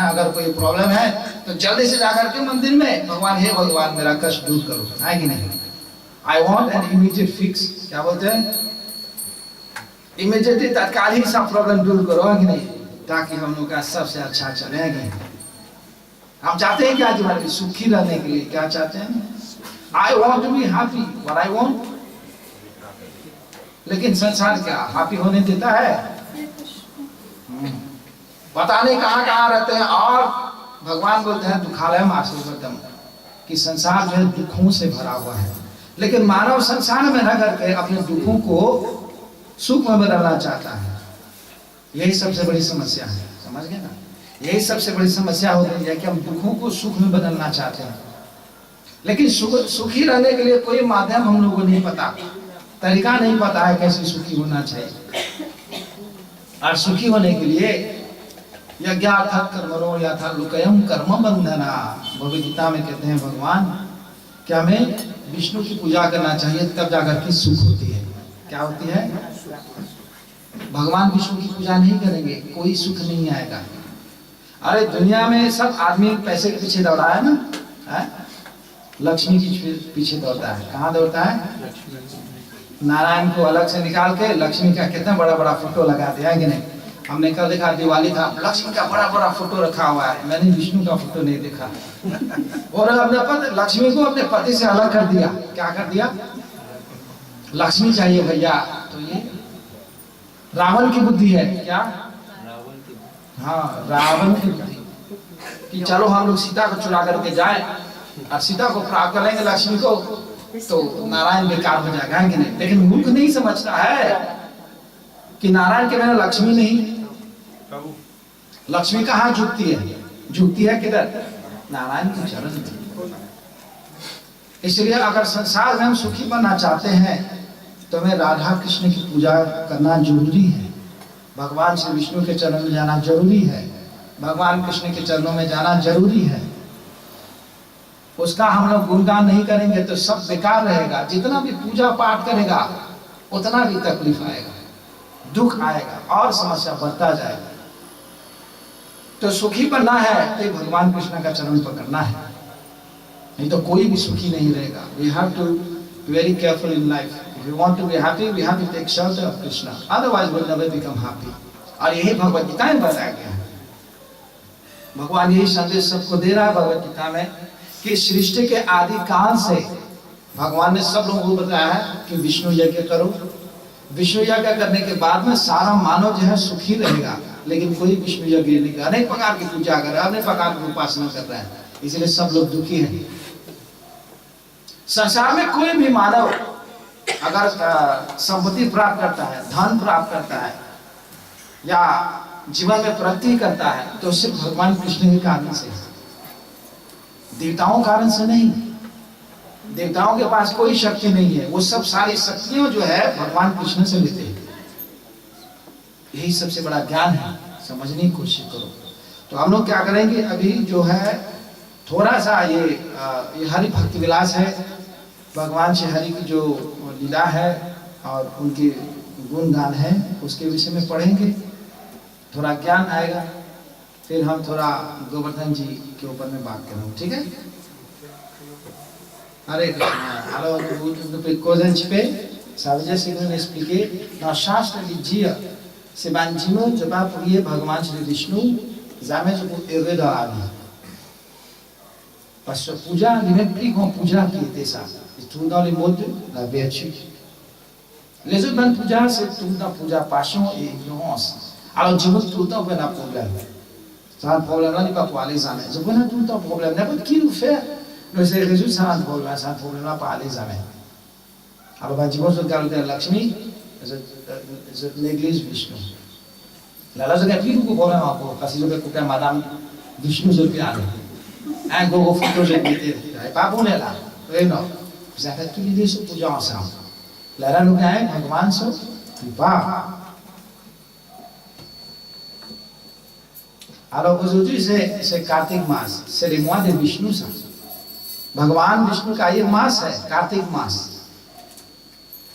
अगर कोई प्रॉब्लम है तो जल्दी से जाकर के मंदिर में भगवान, हे भगवान मेरा कष्ट दूर करो, है कि नहीं? I want an immediate fix. क्या बोलते हैं? इमीडिएटली, तत्काल ही सब प्रॉब्लम दूर करो, है कि नहीं? ताकि हम लोग का सबसे अच्छा चले। हम चाहते हैं क्या जीवन में? सुखी रहने के लिए क्या चाहते हैं? I want to be happy, what I want. लेकिन संसार क्या हैप्पी होने देता है? पता नहीं कहाँ कहाँ रहते हैं। और भगवान बोलते हैं दुखालयम आश्रितम, कि संसार जो है दुखों से भरा हुआ है। लेकिन मानव संसार में रह करके अपने दुखों को सुख में बदलना चाहता है। यही सबसे बड़ी समस्या है, समझ गए ना? यही सबसे बड़ी समस्या हो गई है कि हम दुखों को सुख में बदलना चाहते हैं, लेकिन सुखी रहने के लिए कोई माध्यम हम लोगों को नहीं पता, तरीका नहीं पता है कैसे सुखी होना चाहिए। और सुखी होने के लिए यज्ञार्थं कर्मणो यथा लोकयं कर्म बंधना, भगवद गीता में कहते हैं भगवान कि हमें विष्णु की पूजा करना चाहिए, तब जाकर के सुख होती है। क्या होती है? भगवान विष्णु की पूजा नहीं करेंगे कोई सुख नहीं आएगा। अरे दुनिया में सब आदमी पैसे के पीछे दौड़ा है ना, है? लक्ष्मी के पीछे दौड़ता है। कहाँ दौड़ता है? नारायण को अलग से निकाल के लक्ष्मी का कितना बड़ा बड़ा फोटो लगा दिया है कि नहीं? हमने कल देखा, दिवाली था, लक्ष्मी का बड़ा बड़ा फोटो रखा हुआ है, मैंने विष्णु का फोटो नहीं देखा। और अपने लक्ष्मी को अपने पति से अलग कर दिया। क्या कर दिया? लक्ष्मी चाहिए भैया। तो ये रावण की बुद्धि है। क्या? हाँ, रावण की बुद्धि कि चलो हम लोग सीता को चुरा करके जाए और सीता को प्राप्त कर लेंगे लक्ष्मी को, तो नारायण बेकार हो जाएगा, है कि नहीं? लेकिन मूर्ख नहीं समझता है कि नारायण के बिना लक्ष्मी नहीं। लक्ष्मी कहाँ झुकती है? झुकती है किधर? नारायण के चरण में। इसलिए अगर संसार में हम सुखी बनना चाहते हैं तो हमें राधा कृष्ण की पूजा करना जरूरी है, भगवान श्री विष्णु के चरण में जाना जरूरी है, भगवान कृष्ण के चरणों में जाना जरूरी है। उसका हम लोग गुणगान नहीं करेंगे तो सब बेकार रहेगा। जितना भी पूजा पाठ करेगा उतना भी तकलीफ आएगा, दुख आएगा और समस्या बढ़ता जाएगा। तो सुखी बनना है तो भगवान कृष्ण का चरण पकड़ना है, नहीं तो कोई भी सुखी नहीं रहेगा। We have to be very careful in life. If we want to be happy, we have to take shelter of Krishna. Otherwise, we'll never become happy. और यही भगवद गीता में बताया गया है। भगवान यही संदेश सबको दे रहा है भगवद गीता में कि सृष्टि के आदि काल से भगवान ने सब लोगों को बताया है कि विष्णु यज्ञ करो। विष्णु यज्ञ करने के बाद में सारा मानव जो है सुखी रहेगा, लेकिन कोई विष्णु यज्ञ नहीं कर, अनेक प्रकार की पूजा कर रहा है, अनेक प्रकार की उपासना कर रहा है, इसलिए सब लोग दुखी हैं। संसार में कोई भी मानव अगर संपत्ति प्राप्त करता है, धन प्राप्त करता है या जीवन में प्रगति करता है तो सिर्फ भगवान कृष्ण के कारण से, देवताओं कारण से नहीं। देवताओं के पास कोई शक्ति नहीं है, वो सब सारी शक्तियां जो है भगवान कृष्ण से लेते हैं। यही सबसे बड़ा ज्ञान है, समझने की कोशिश करो। तो हम लोग क्या करेंगे, अभी जो है थोड़ा सा ये हरि भक्ति विलास है, भगवान श्री हरि की जो लीला है और उनके गुणगान है उसके विषय में पढ़ेंगे, थोड़ा ज्ञान आएगा, फिर हम थोड़ा गोवर्धन जी के ऊपर में बात करेंगे, ठीक है? Hare Krishna. Alors, nous pouvons anticiper, ça veut dire que nous expliquer dans chaque religion, c'est bâtiment de pas prier Bhagavan Shri Vishnu, jamais je peux heureux dans la vie. Parce que puja, il n'est plus grand puja qui était ça. C'est tout dans les modes de la vertu. Les autres bonnes pujas, c'est tout dans puja, passion et ignorance. Alors, je veux tout le temps avoir un problème. Ça, un problème là n'est pas pour aller examiner. Je veux tout le temps problème. N'importe qui nous fait. Nous essayons de résoudre ça un problème là par les examens. Alors, quand je regarde Lakshmi, je néglige Vishnu. Là, je n'ai plus beaucoup de problèmes encore, parce que je vais couper Madame Vishnu, je vais aller. Un gros photo, je vais mettre. Pas bon là. Oui, non. Vous avez tous les deux sur puja ensemble. Là, nous gagnons Bhagavan sur Kripa. Alors, aujourd'hui, c'est Kartik Mas. C'est le mois de Vishnu, ça. भगवान विष्णु का ये मास है, कार्तिक मास।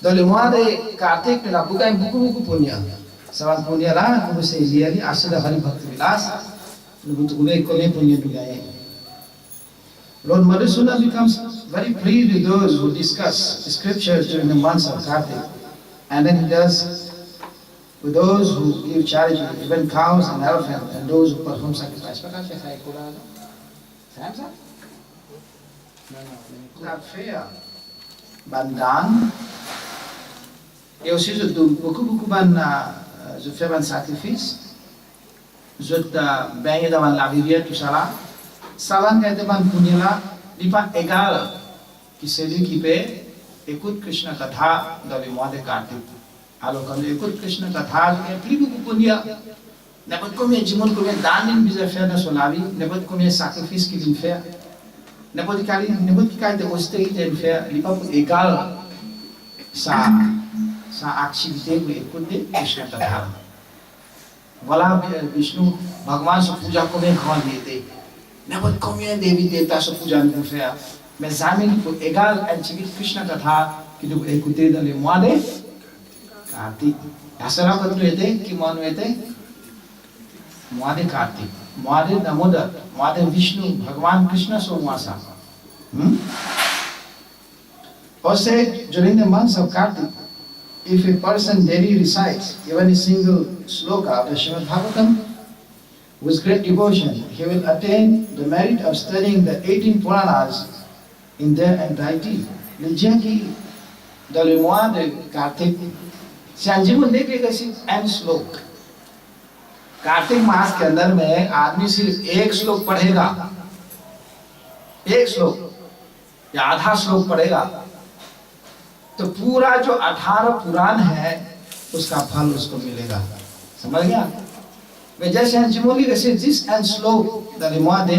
Dans le mois de Kartik, nous avons beaucoup punya. Ça va punya là, nous c'est lié à ce de Hari Bhakti Vilas. Nous vous trouvez combien punya nous gagnons. Lord Madhusudana becomes very pleased with those who discuss scriptures during the months of Kartik, and then he does with those who give charity, even cows and elephants, and those who perform sacrifice. La faire bandan et aussi je donne beaucoup je fais un sacrifice, je baigne dans la rivière tout ça là. Salan कहते ban punya là n'est pas égal que celui qui peut écoute Krishna Katha dans le mois de Kartik. Alors quand écoute Krishna Katha, il y a plus beaucoup de punya. N'importe combien de gens qui donnent des affaires dans son vie, n'importe combien de sacrifices qu'il vient faire, n'importe quelle de austérité qu'il fait, il n'est pas égal sa activité pour écouter Krishna Katha. Voilà Vishnu, Bhagavan se puja combien grand il était. N'importe combien d'évités se puja nous faire. Mais jamais il faut égal activité Krishna Katha qui doit écouter dans les mois de Kartik. Asara quand nous était, qui mois nous était? Mois de Kartik, mois de Damodar, mois de Vishnu, Bhagavan Krishna Somasa. Also, during the months of Kartik, if a person daily recites even a single sloka of the Srimad Bhagavatam with great devotion, he will attain the merit of studying the 18 Puranas in their entirety. लीजिए कि dans le mois de Kartik, si un जीवन देखेगा सिर्फ n श्लोक, कार्तिक मास के अंदर में आदमी सिर्फ एक श्लोक पढ़ेगा, एक श्लोक या आधा श्लोक पढ़ेगा, तो पूरा जो 18 पुराण है उसका फल उसको मिलेगा. समझ गया? वे जैसे अंजुमोली कैसे जिस एंड श्लोक dans les mois de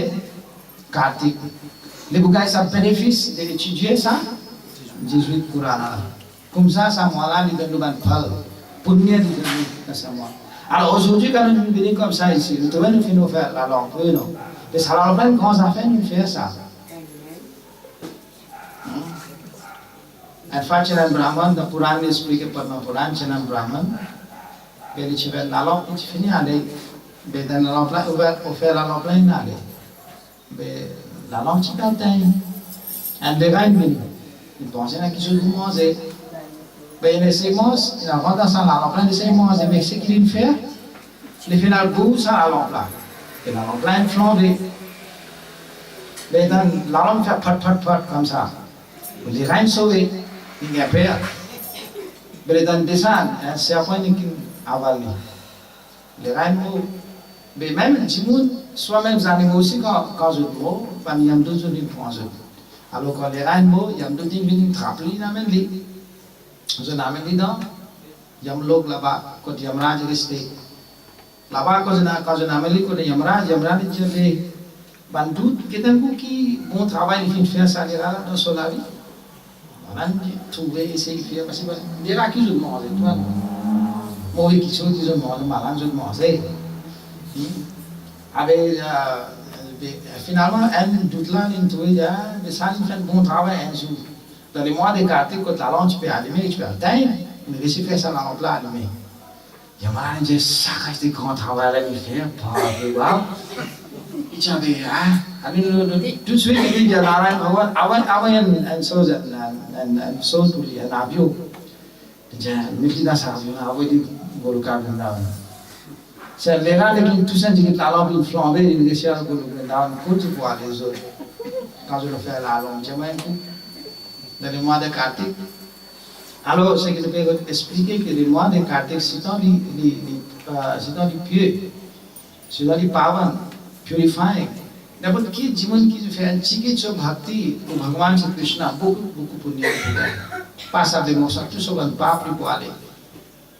Kartik, les bouquins ça bénéfice d'étudier ça 18 Purana. Comme ça moala lui donne un fal, punya lui donne ça moi. Alors aujourd'hui quand nous venons comme ça ici, nous devons nous faire la langue, non? Et ça leur donne grand affaire nous faire ça. En fait, Chanan Brahman, the Puran is speaking Padma Puran, Chanan Brahman. Beli chivel la langue, it's fini allez. Be dan la langue plein ouvert, offert la langue plein allez. Be la langue c'est pas taille. En devant une ils pensaient à quelque chose de manger. Ben les sémons, ils ont dans ça la langue plein de sémons, mais ce qu'ils font, les final bout ça la langue plein. Et la langue plein flambé. Ben dans la langue fait pat comme ça. Les reins sauvés. Il y a peur. Mais dans le dessin, c'est un point qui avale. Les animaux, mais même les gens, soi-même les animaux aussi, quand je vois, il y a deux zones pour eux. Alors quand les animaux, il y a deux zones qui trappent, ils amènent les. Ils amènent les dents. Il y a un log là-bas, quand Yamraj est resté. Là-bas, quand je amène les, quand Yamraj dit, les bandits, qui bon travail, ils font ça dans son vie. Trouver, essayer de faire, parce que les gens qui se mangent, toi, mauvais qui se mangent, malins se mangent. Avec, finalement, un doute là, une trouille, mais ça, ils font un bon travail un jour. Dans les mois de Kartik, quand la langue, tu peux allumer, tu peux atteindre, mais laisser faire ça dans l'emploi allumé. Il y a malin, j'ai ça, c'est grand travail à lui faire, pas de il avait, tout de suite, il dit à Narayan Bhagavan, awan and so to the Nabio. Miltina Savio, avoid Goluka Vrindavan. C'est les gens qui tout ça, qui talent pour flamber, ils ne cherchent pas le Vrindavan, pour te voir les autres. Quand je le fais là, j'ai même dans les mois de Kartik. Alors, c'est que je peux expliquer que les mois de Kartik, c'est dans les pieux, c'est dans les pavan. Purifying. N'importe qui जीवन की जो fancy की जो भक्ति वो भगवान Shri Krishna beaucoup पुण्य passe avec mon sang tout ça va pas plus pour aller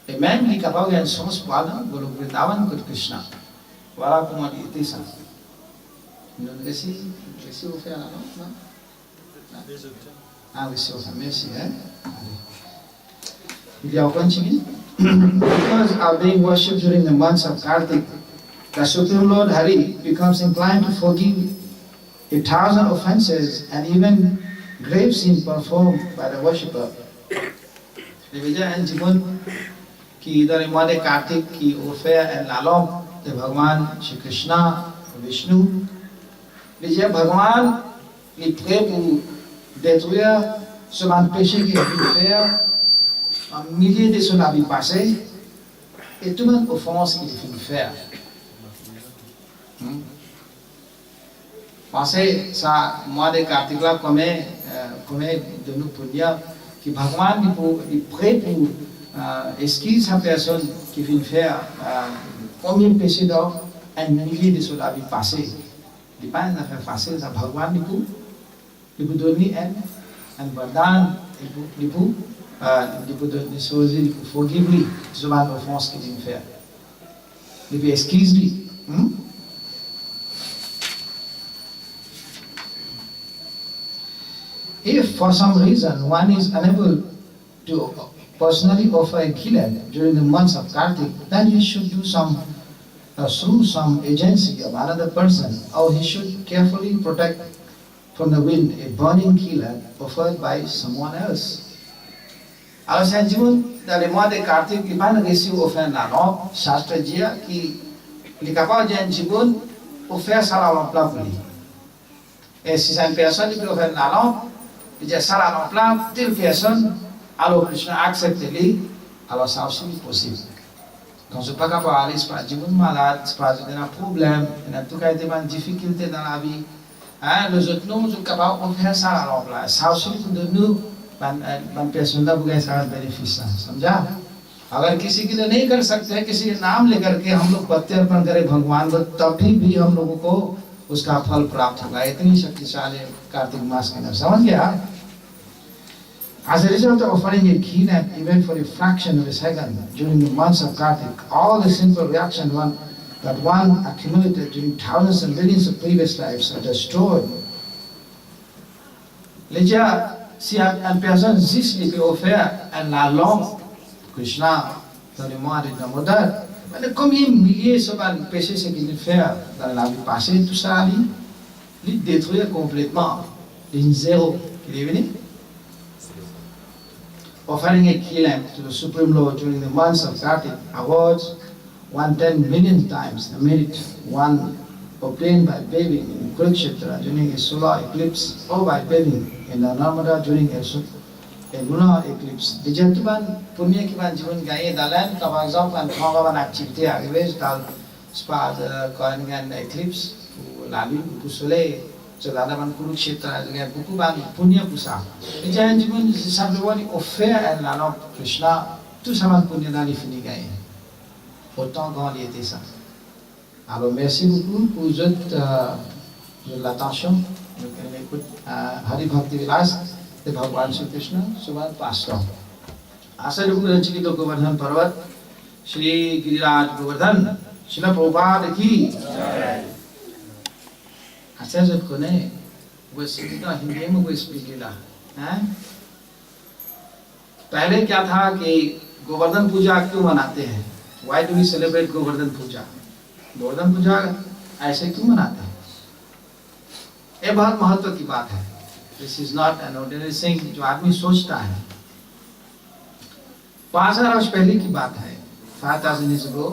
et même les capables d'un sens pour aller pour le Vrindavan que Krishna. Voilà comment il était ça. Nous laissez vous faire là non? Ah oui c'est ça merci hein. Il y a aucun chimie because are being worshipped during the months of Kartik. The Supreme Lord Hari becomes inclined to forgive 1,000 offenses and even grave sins performed by the worshipper. Division and जीवन की इधर इमाने कार्तिक की ओफेयर and लालों ते भगवान श्री कृष्णा विष्णु दिजिए भगवान की प्रेम détruire seulement péché qui a pu faire un millier de son vie passé et tout le monde offense qu'il a pu faire. Pensez ça, moi de Kartik là, comme de nous pour dire que Bhagavan est prêt pour esquiver sa personne qui vient faire combien de péchés d'or, un millier de son vie passé. Il n'est pas une affaire facile, ça Bhagavan il peut donner un vardhan, il peut forgive me, ce man offense qu'il me fait. Lui excuse-lui. If for some reason one is unable to personally offer a khilad during the months of Kartik, then he should do some through some agency of another person, or he should carefully protect from the wind a burning khilad offered by someone else. Alors c'est un dimanche dans les mois de Kartik, il va nous réussir offrir la norme, Shastra dit qui les capables d'un dimanche offrir ça à l'emploi pour lui. Et si c'est une personne qui peut offrir la norme, il dit ça à l'emploi, telle personne, alors Krishna accepte lui, alors ça aussi est possible. Quand je ne suis pas capable d'aller, c'est pas du monde malade, c'est pas un problème, il y a tout cas des difficultés dans la vie. Hein, les autres nous sommes capables de faire ça à l'emploi. Ça aussi pour nous, une personne là, vous avez ça bénéfice, समझा? अगर किसी के लिए नहीं कर सकते हैं, किसी के नाम लेकर के हम लोग प्रत्यर्पण करें भगवान को, तभी भी हम लोगों को उसका फल प्राप्त होगा. इतनी शक्तिशाली कार्तिक मास के अंदर, समझ गया? As a result of offering a keenan even for a fraction of a second during the months of Kartik, all the simple reaction that one accumulated during thousands and millions of previous lives are destroyed. Déjà, si une personne juste lui peut offrir la lampe Krishna dans le mois de Damodar, combien de milliers de péchés ce qu'il fait dans la vie passée, tout ça, lui détruire complètement, une zéro. Il est venu? Offering a kilam to the Supreme Lord during the months of Kartik awards 110 million times the merit one obtained by bathing in Kurukshetra during a solar eclipse or by bathing in the Narmada during a lunar eclipse. The gentleman punya kiban jivan gaya dalan kabagzam kan khagaban activity agves dal spa calling an eclipse lalu kusule Jadanaban Kurukshetra again Bukuban Punya Pusa. The gentleman is somebody of fair and Lano Krishna to Saman Punya Nali Finigai. Autant grand il était ça. Alors merci beaucoup pour l'attention. On écoute Hari Bhakti Vilas de Bhagwan Sri Krishna, souvent pastor. Asa Ruku Ranchiki to Govardhan Parvat, Shri Giriraj Govardhan, Srila Prabhupada ki. आचार्य को ने वो सीखता हिंदी में वो speech लीला हैं पहले क्या था कि गोवर्धन पूजा क्यों मनाते हैं why do we celebrate Govardhan पूजा गोवर्धन पूजा ऐसे क्यों मनाते हैं ये बहुत महत्व की बात है this is not an ordinary thing जो आदमी सोचता है 5000 वर्ष पहले की बात है 5000 years ago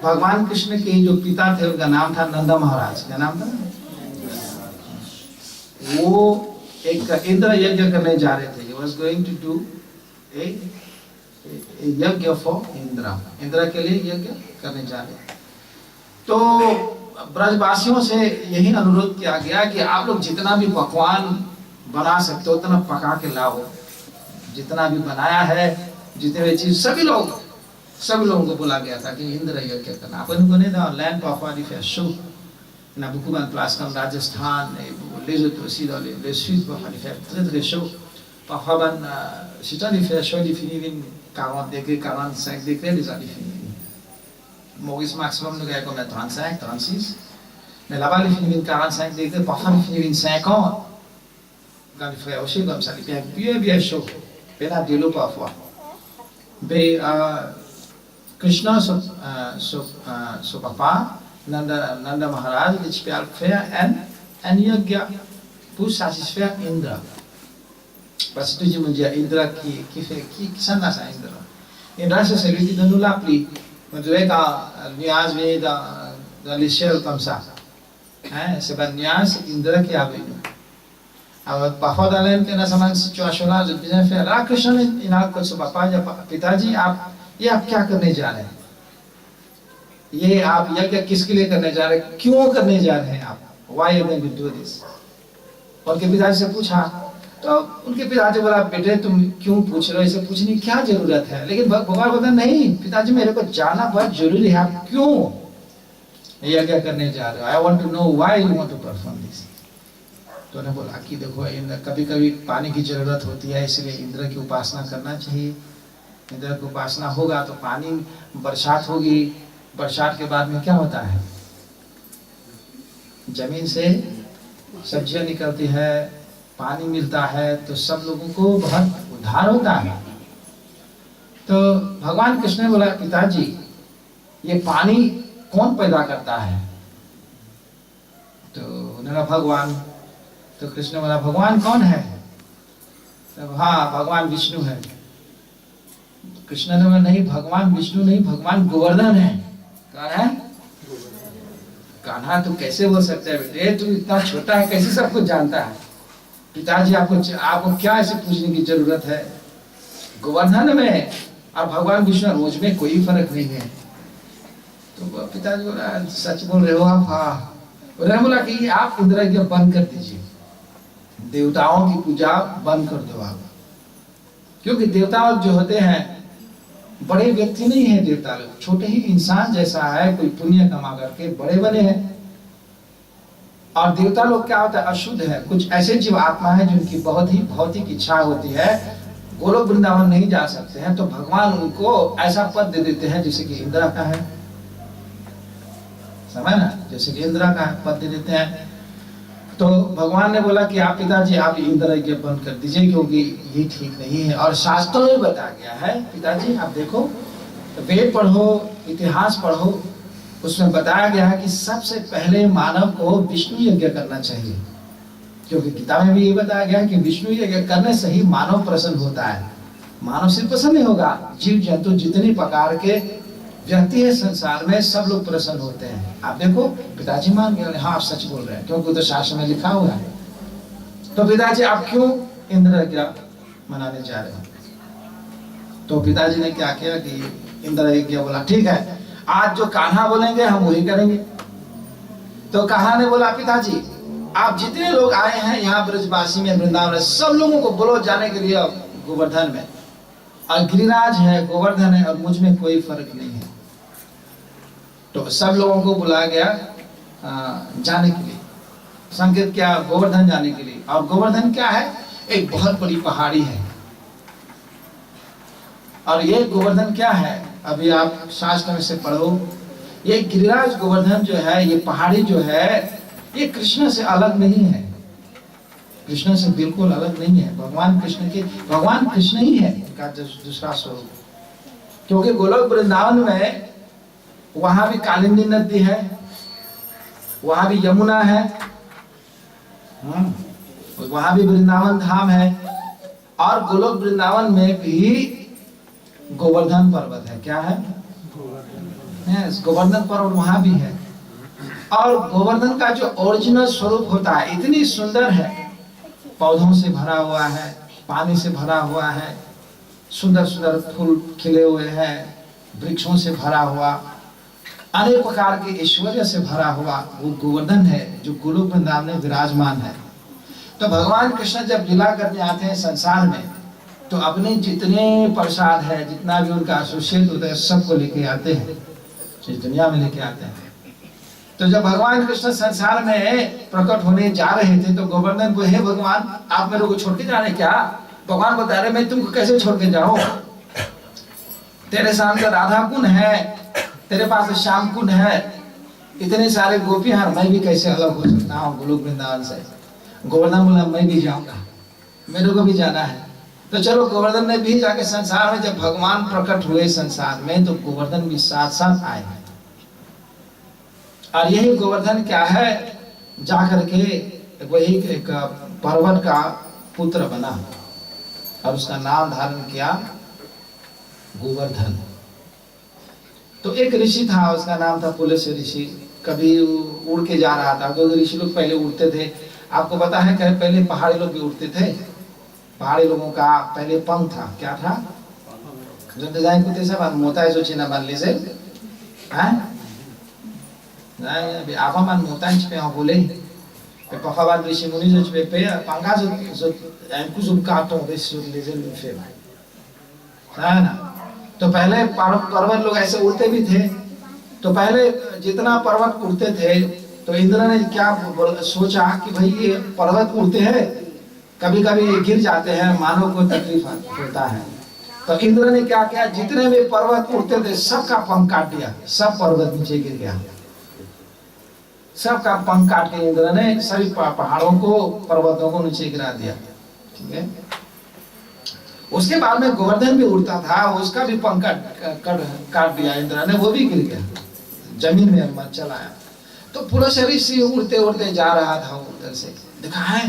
भगवान कृष्ण के जो पिता थे उनका नाम था नंदा महाराज क्या नाम था वो एक इंद्र यज्ञ करने जा रहे थे. He was going to do a यज्ञ for इंद्र के लिए यज्ञ करने जा रहे थे. तो ब्रजवासियों से यही अनुरोध किया गया कि आप लोग जितना भी पकवान बना सकते हो उतना पका के लाओ. जितना भी बनाया है जितने भी चीज सभी लोगों को बोला गया था कि इंद्र यज्ञ करना. अपन को नहीं था land of show na beaucoup de places comme Rajasthan et les autres aussi dans le sud pour aller faire très très chaud. Parfois si tu as fait chaud il finit 40 degrés 45 degrés déjà il finit. Maurice maximum nous gagne comme 35 36 mais là-bas il finit 45 degrés parfois il finit 50 quand il fait aussi comme ça il fait bien chaud et là de l'eau parfois. Mais Krishna so papa Nanda Maharaj which faire and yagya pour satisfaire Indra. Parce que tu me dis Indra qui fait qui s'en a ça Indra. Indra c'est celui qui donne la pluie. Quand tu es dans le nuage dans les ciels comme ça. Hein, c'est pas le nuage, c'est Indra qui a venu. Alors parfois dans une situation là, je disais faire là Krishna il a que son papa या पिताजी आप ये आप क्या करने जा रहे हैं? ये आप यज्ञ किसके लिए करने जा रहे हैं क्यों करने जा रहे हैं आप why you going to do this उनके पिताजी से पूछा तो उनके पिताजी बोला बेटे तुम क्यों पूछ रहे हो इसे पूछने की क्या जरूरत है लेकिन भगवान बोलते नहीं पिताजी मेरे को जानना बहुत जरूरी है आप क्यों यज्ञ करने जा रहे हो I want to know why you want to perform this तो उन्हें बोला कि देखो इंद्र, कभी कभी पानी की जरूरत होती है, इसलिए इंद्र की उपासना करना चाहिए। इंद्र की उपासना होगा तो पानी, बरसात होगी, बरसात के बाद में क्या होता है, जमीन से सब्जियां निकलती है, पानी मिलता है, तो सब लोगों को बहुत उद्धार होता है। तो भगवान कृष्ण ने बोला पिताजी ये पानी कौन पैदा करता है? तो उन्होंने भगवान। तो कृष्ण ने बोला भगवान कौन है? तो हाँ भगवान विष्णु है। कृष्ण ने बोला नहीं भगवान विष्णु नहीं, भगवान गोवर्धन है। कौन है? कान्हा तू कैसे बोल सकता है बेटे, तू इतना छोटा है कैसे सब कुछ जानता है? पिताजी आपको क्या ऐसे पूछने की जरूरत है? गोवर्धन में और भगवान विष्णु रोज में कोई फर्क नहीं है। तो पिताजी बोला सच बोल रहे हो आप? हाँ। उन्होंने बोला कि आप इंद्र यज्ञ बंद कर दीजिए, देवताओं की पूजा बंद कर दो आप, क्योंकि देवता जो होते हैं बड़े व्यक्ति नहीं है, देवता लोग छोटे ही इंसान जैसा है, कोई पुण्य कमा करके बड़े बने हैं। और देवता लोग क्या होता है, अशुद्ध है, कुछ ऐसे जीव आत्मा है जिनकी बहुत ही भौतिक इच्छा होती है, गोलोक वृंदावन नहीं जा सकते हैं, तो भगवान उनको ऐसा पद दे देते हैं जैसे कि इंद्रा का है, समझ ना, जैसे कि इंद्रा का पद दे देते हैं। तो भगवान ने बोला कि आप पिताजी आप इंद्र यज्ञ बंद कर दीजिए, क्योंकि ये ठीक नहीं है। और शास्त्रों में बताया गया है, पिताजी आप देखो वेद पढ़ो, इतिहास पढ़ो, उसमें बताया गया है कि सबसे पहले मानव को विष्णु यज्ञ करना चाहिए, क्योंकि गीता में भी ये बताया गया है कि विष्णु यज्ञ करने से ही मानव प्रसन्न होता है। मानव सिर्फ प्रसन्न नहीं होगा, जीव जंतु जितने प्रकार के व्यक्ति है संसार में सब लोग प्रसन्न होते हैं। आप देखो पिताजी मान गए, हाँ आप सच बोल रहे हैं, क्योंकि तो शास्त्र में लिखा हुआ है। तो पिताजी आप क्यों इंद्र यज्ञ मनाने जा रहे हैं? तो पिताजी ने क्या किया कि इंद्र यज्ञ बोला ठीक है, आज जो कान्हा बोलेंगे हम वही करेंगे। तो कान्हा ने बोला पिताजी आप जितने लोग आए हैं यहाँ ब्रजवासी में, वृंदावन में, सब लोगों को बोलो जाने के लिए गोवर्धन में, और गिरिराज है, गोवर्धन है, और मुझ में कोई फर्क नहीं है। तो सब लोगों को बुलाया गया जाने के लिए, संकेत क्या, गोवर्धन जाने के लिए। और गोवर्धन क्या है, एक बहुत बड़ी पहाड़ी है। और ये गोवर्धन क्या है, अभी आप शास्त्र में से पढ़ो, ये गिरिराज गोवर्धन जो है, ये पहाड़ी जो है, ये कृष्ण से अलग नहीं है, कृष्ण से बिल्कुल अलग नहीं है। भगवान कृष्ण ही है इनका दूसरा स्वरूप। क्योंकि गोलोक वृंदावन में वहां भी कालिंदी नदी है, वहां भी यमुना है, वहां भी वृंदावन धाम है, और गोलोक वृंदावन में भी गोवर्धन पर्वत है। क्या है? गोवर्धन पर्वत वहां भी है। और गोवर्धन का जो ओरिजिनल स्वरूप होता है इतनी सुंदर है, पौधों से भरा हुआ है, पानी से भरा हुआ है, सुंदर सुंदर फूल खिले हुए हैं, वृक्षों से भरा हुआ, अनेक प्रकार के ऐश्वर्य से भरा हुआ वो गोवर्धन है जो गोलोक वृंदावन में विराजमान है। तो भगवान कृष्ण जब लीला करने आते हैं संसार में, तो अपने जितने प्रसाद है, जितना भी उनका एसोसिएट होता है, सबको लेके आते हैं, इस दुनिया में लेके आते हैं। तो जब भगवान कृष्ण संसार में प्रकट होने जा रहे थे, तो गोवर्धन को, हे भगवान आप मेरे को छोड़ के जा रहे क्या? भगवान बता रहे मैं तुमको कैसे छोड़ के जाऊं, तेरे सामने राधा कुंड है, तेरे पास श्याम कुंड है, इतने सारे गोपी हैं, मैं भी कैसे अलग हो सकता हूँ गोलोक वृंदावन से? गोवर्धन बोला मैं भी जाऊंगा, मेरे को भी जाना है। तो चलो गोवर्धन ने भी जाके संसार में, जब भगवान प्रकट हुए संसार में, तो गोवर्धन भी साथ साथ आए। और यही गोवर्धन क्या है, जाकर के वही एक पर्वत का पुत्र बना और उसका नाम धारण किया गोवर्धन। तो एक ऋषि था, उसका नाम था पुलस्त्य ऋषि। कभी उड़ के जा रहा था, क्योंकि ऋषि लोग पहले उड़ते थे। आपको पता है कि पहले पहाड़ी लोग भी उड़ते थे। पहाड़ी लोगों का पहले पंख था, क्या था, जो डिजाइन कुत्ते से मोता है, जो चीना बांधने से नहीं आफा मान मोता इंच पे हो बोले पे पखाबाद ऋषि मुनि जो पे पंखा जो एंकु जो काटो बेस जो लेजर भी फे है ना। तो पहले पर्वत लोग ऐसे उड़ते भी थे। तो पहले जितना पर्वत उड़ते थे, तो इंद्र ने क्या सोचा कि भाई ये पर्वत उड़ते हैं, कभी कभी ये गिर जाते हैं, मानव को तकलीफ होता है। तो इंद्र ने क्या किया, जितने भी पर्वत उड़ते थे सबका पंख काट दिया, सब पर्वत नीचे गिर गया। सबका पंख काट के इंद्र ने सभी पहाड़ों को, पर्वतों को नीचे गिरा दिया। ठीक है। उसके बाद में गोवर्धन भी उड़ता था, उसका भी पंख काट दिया इंद्र ने, वो भी गिर गया, जमीन में मत चलाया। तो पूरा शरीर से उड़ते उड़ते जा रहा था उधर से, देखा है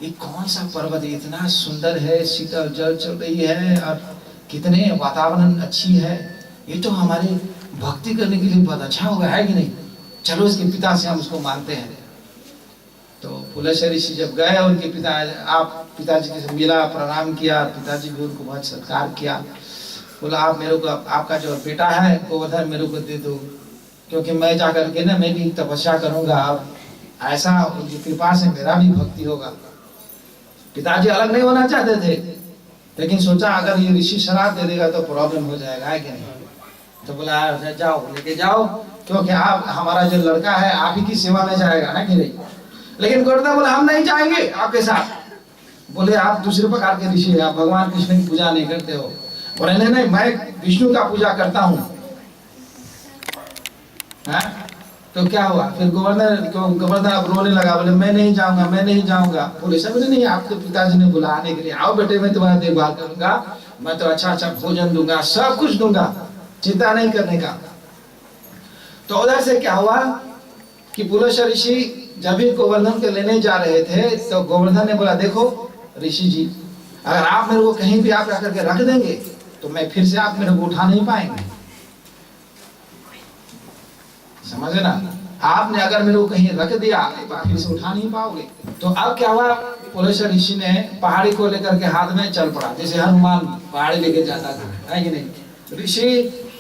ये कौन सा पर्वत इतना सुंदर है, शीतल जल चल रही है और कितने वातावरण अच्छी है, ये तो हमारे भक्ति करने के लिए बहुत अच्छा होगा, है कि नहीं? चलो इसके पिता से हम उसको मानते हैं। तो पुलस्त्य ऋषि जब गए उनके पिता, आप पिताजी के से मिला, प्रणाम किया, पिताजी भी उनको बहुत सत्कार किया। बोला आप मेरे को, आपका जो बेटा है गोवर्धन मेरे को दे दो, क्योंकि मैं जा करके ना मैं भी तपस्या करूंगा, अब ऐसा उनकी कृपा से मेरा भी भक्ति होगा। पिताजी अलग नहीं होना चाहते थे, लेकिन सोचा अगर ये ऋषि शराब दे देगा तो प्रॉब्लम हो जाएगा, है कि नहीं? तो बोला जाओ लेके जाओ, क्योंकि आप हमारा जो लड़का है आप ही की सेवा में जाएगा, है कि नहीं? लेकिन गोवर्धन बोला हम नहीं जाएंगे आपके साथ। बोले आप दूसरे प्रकार के ऋषि हैं, आप भगवान कृष्ण की पूजा नहीं करते हो। बोले नहीं नहीं, मैं विष्णु का पूजा करता हूँ। तो क्या हुआ फिर गोवर्धन अब रोने लगा, बोले मैं नहीं जाऊंगा, मैं नहीं जाऊंगा। बोले सब नहीं, आपके पिताजी ने बुलाने के लिए, आओ बेटे मैं तुम्हारा देखभाल करूंगा, मैं तो अच्छा अच्छा भोजन दूंगा, सब कुछ दूंगा, चिंता नहीं करने का। तो उधर से क्या हुआ कि पुलस्त्य ऋषि जब भी गोवर्धन के लेने जा रहे थे तो गोवर्धन ने बोला देखो ऋषि जी, अगर आप मेरे को कहीं भी आप रख के रख देंगे तो मैं फिर से आप मेरे को उठा नहीं पाएंगे, समझे ना? आपने अगर मेरे को कहीं रख दिया तो आप फिर से उठा नहीं पाओगे। तो अब क्या हुआ, पुलस्त्य ऋषि ने पहाड़ी को लेकर के हाथ में चल पड़ा, जैसे हनुमान पहाड़ी लेके जाता था, है कि नहीं? ऋषि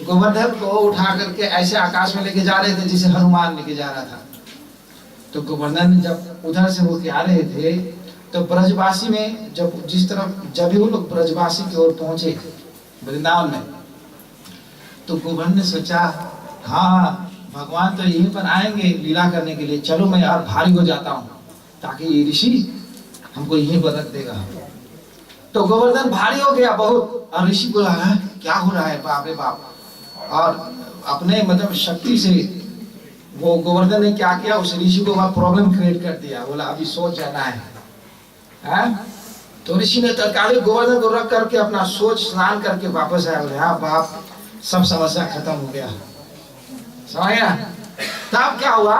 गोवर्धन को उठा करके ऐसे आकाश में लेके जा रहे थे जैसे हनुमान लेके जा रहा था। तो गोवर्धन जब उधर से होके आ रहे थे तो ब्रजवासी में जब जिस तरफ जब भी वो लोग ब्रजवासी की ओर पहुंचे वृंदावन में, तो गोवर्धन ने सोचा हाँ भगवान तो यहीं पर आएंगे लीला करने के लिए, चलो मैं यार भारी हो जाता हूँ ताकि ये ऋषि हमको यहीं पर रख देगा। तो गोवर्धन भारी हो गया बहुत, और ऋषि बोला है क्या हो रहा है, बाप रे बाप। और अपने मतलब शक्ति से वो गोवर्धन ने क्या किया, उस ऋषि को वहां प्रॉब्लम क्रिएट कर दिया। बोला अभी सोच जाना है? तो ऋषि ने तत्काल गोवर्धन को रख करके अपना सोच स्नान करके वापस आया। बोले हाँ बाप, सब समस्या खत्म हो गया, समझ गया? तब क्या हुआ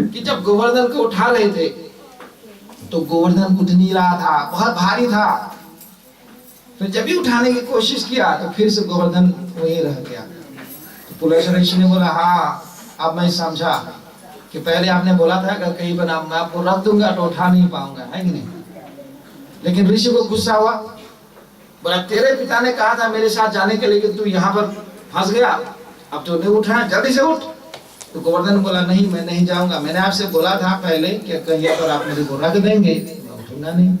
कि जब गोवर्धन को उठा रहे थे तो गोवर्धन उठ नहीं रहा था, बहुत भारी था। फिर जब भी उठाने की कोशिश किया तो फिर से गोवर्धन वहीं रह गया। तो पुलस्त्य ऋषि ने बोला हाँ अब मैं समझा कि पहले आपने बोला था अगर कहीं पर मैं आपको रख दूंगा तो उठा नहीं पाऊंगा, है कि नहीं? लेकिन ऋषि को गुस्सा हुआ, बोला तेरे पिता ने कहा था मेरे साथ जाने के लिए कि तू यहाँ पर फंस गया, अब तो नहीं उठा, जल्दी से उठ। तो गोवर्धन बोला नहीं मैं नहीं जाऊंगा, मैंने आपसे बोला था पहले कि कहीं पर आप मेरे को रख देंगे, उठूंगा नहीं।